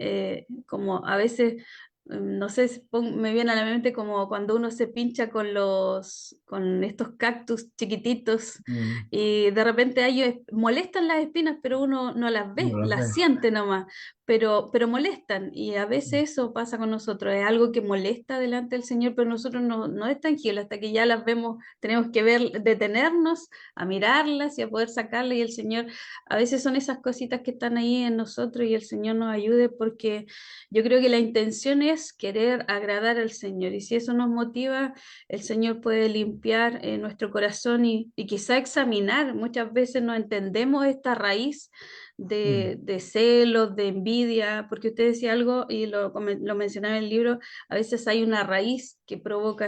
como a veces no sé, me viene a la mente como cuando uno se pincha con estos cactus chiquititos mm, y de repente a ellos molestan las espinas, pero uno no las ve, no las las ve. siente nomás, pero molestan y a veces eso pasa con nosotros, es algo que molesta delante del Señor, pero nosotros no es tangible hasta que ya las vemos, tenemos que ver, detenernos a mirarlas y a poder sacarlas y el Señor, a veces son esas cositas que están ahí en nosotros y el Señor nos ayude porque yo creo que la intención es querer agradar al Señor y si eso nos motiva, el Señor puede limpiar nuestro corazón y quizá examinar. Muchas veces no entendemos esta raíz Mm, de celos, de envidia, porque usted decía algo y lo mencionaba en el libro, a veces hay una raíz que provoca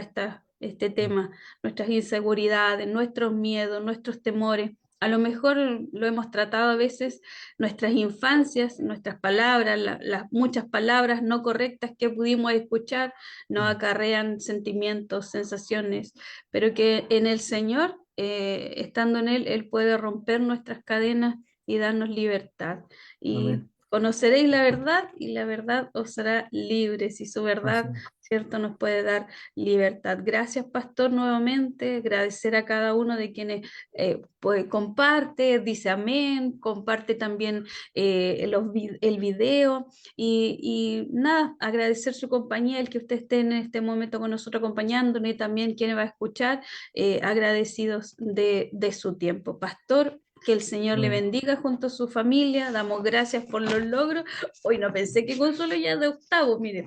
este mm, tema, nuestras inseguridades, nuestros miedos, nuestros temores. A lo mejor lo hemos tratado a veces nuestras infancias, nuestras palabras, las muchas palabras no correctas que pudimos escuchar, nos mm, acarrean sentimientos, sensaciones, pero que en el Señor, estando en Él, Él puede romper nuestras cadenas y darnos libertad. Y amén. conoceréis la verdad y la verdad os hará libres y su Así verdad, es. ¿cierto?, nos puede dar libertad. Gracias, Pastor, nuevamente. Agradecer a cada uno de quienes pues, comparte, dice amén, comparte también el video y nada, agradecer su compañía, el que usted esté en este momento con nosotros acompañándonos y también quien va a escuchar, agradecidos de su tiempo. Pastor, que el Señor le Amén. bendiga junto a su familia. Damos gracias por los logros. Hoy no pensé que Consuelo ya de octavo, mire,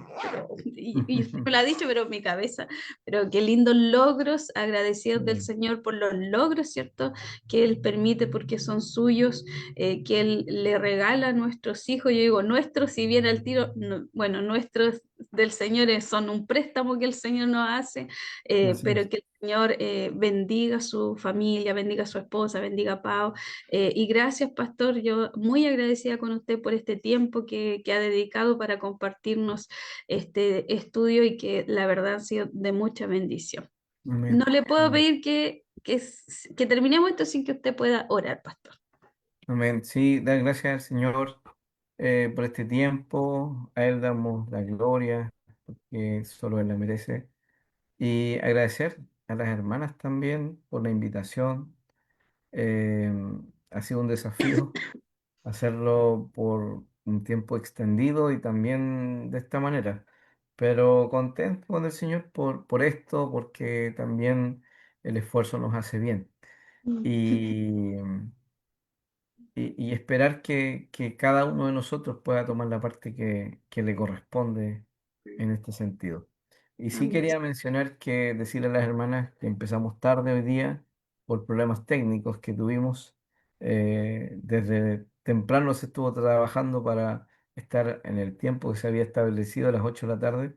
y usted me lo ha dicho, pero en mi cabeza. Pero qué lindos logros, agradecidos del Amén. Señor por los logros, ¿cierto? Que Él permite porque son suyos, que Él le regala a nuestros hijos. Yo digo nuestros, si bien al tiro, bueno, nuestros del Señor son un préstamo que el Señor nos hace, Así pero es. que el Señor bendiga a su familia, bendiga a su esposa, bendiga a Pau. Y gracias, Pastor, yo muy agradecida con usted por este tiempo que ha dedicado para compartirnos este estudio y que la verdad ha sido de mucha bendición. No Amén. le puedo Amén. pedir que terminemos esto sin que usted pueda orar, Pastor. Amén. Sí, dar gracias al Señor por este tiempo. A Él damos la gloria, porque solo Él la merece. Y agradecer a las hermanas también por la invitación. Eh, ha sido un desafío hacerlo por un tiempo extendido y también de esta manera. Pero contento con el Señor por esto, porque también el esfuerzo nos hace bien. Y, y esperar que cada uno de nosotros pueda tomar la parte que le corresponde en este sentido. Y sí Amén. quería mencionar que decirle a las hermanas que empezamos tarde hoy día por problemas técnicos que tuvimos. Desde temprano se estuvo trabajando para estar en el tiempo que se había establecido a las 8 de la tarde,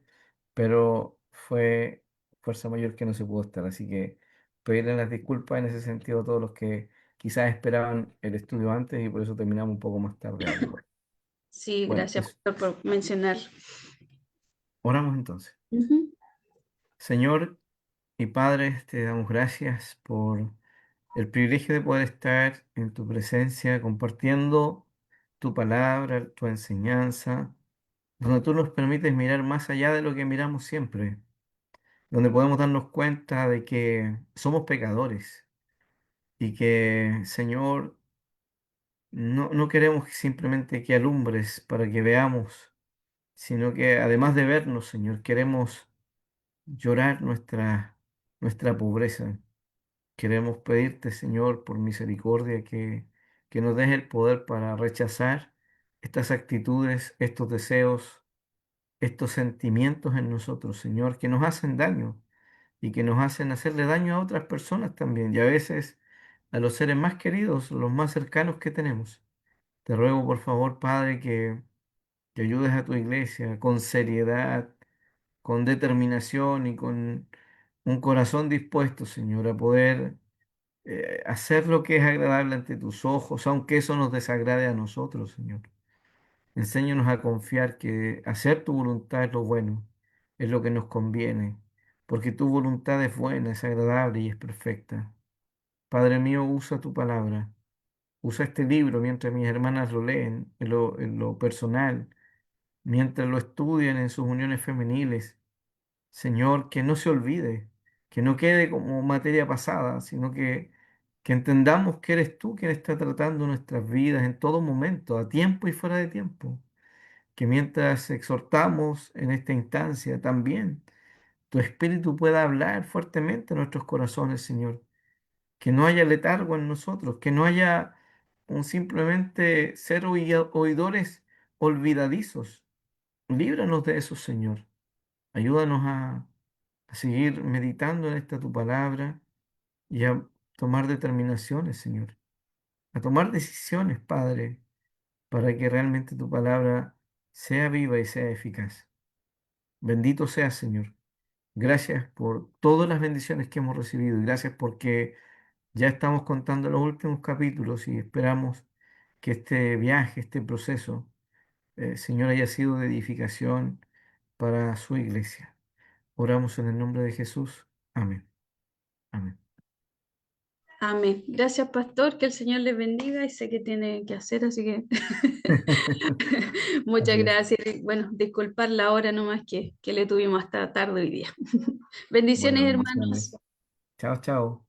pero fue fuerza mayor que no se pudo estar. Así que pedirle las disculpas en ese sentido a todos los que quizás esperaban el estudio antes y por eso terminamos un poco más tarde a lo mejor. Sí, Bueno, gracias, eso. Pastor, por mencionar. Oramos entonces. Ujú. Señor y Padre, te damos gracias por el privilegio de poder estar en tu presencia compartiendo tu palabra, tu enseñanza, donde tú nos permites mirar más allá de lo que miramos siempre, donde podemos darnos cuenta de que somos pecadores y que, Señor, no queremos simplemente que alumbres para que veamos, sino que además de vernos, Señor, queremos llorar nuestra pobreza. Queremos pedirte, Señor, por misericordia, que nos des el poder para rechazar estas actitudes, estos deseos, estos sentimientos en nosotros, Señor, que nos hacen daño y que nos hacen hacerle daño a otras personas también, y a veces a los seres más queridos, los más cercanos que tenemos. Te ruego, por favor, Padre, que ayudes a tu iglesia con seriedad, con determinación y con un corazón dispuesto, Señor, a poder hacer lo que es agradable ante tus ojos, aunque eso nos desagrade a nosotros, Señor. Enséñanos a confiar que hacer tu voluntad es lo bueno, es lo que nos conviene, porque tu voluntad es buena, es agradable y es perfecta. Padre mío, usa tu palabra, usa este libro mientras mis hermanas lo leen en lo personal, mientras lo estudian en sus uniones femeniles. Señor, que no se olvide, que no quede como materia pasada, sino que entendamos que eres tú quien está tratando nuestras vidas en todo momento, a tiempo y fuera de tiempo. Que mientras exhortamos en esta instancia también, tu Espíritu pueda hablar fuertemente en nuestros corazones, Señor. Que no haya letargo en nosotros, que no haya un simplemente ser oidores olvidadizos. Líbranos de eso, Señor. Ayúdanos a seguir meditando en esta tu palabra y a tomar determinaciones, Señor. A tomar decisiones, Padre, para que realmente tu palabra sea viva y sea eficaz. Bendito seas, Señor. Gracias por todas las bendiciones que hemos recibido y gracias porque ya estamos contando los últimos capítulos y esperamos que este viaje, este proceso, Señor, haya sido de edificación para su iglesia. Oramos en el nombre de Jesús. Amén. Amén. Amén. Gracias, pastor, que el Señor les bendiga y sé que tiene que hacer, así que muchas Así es. gracias. Y bueno, disculpar la hora nomás que le tuvimos hasta tarde hoy día. Bendiciones, Bueno, hermanos. bendiciones. Chao, chao.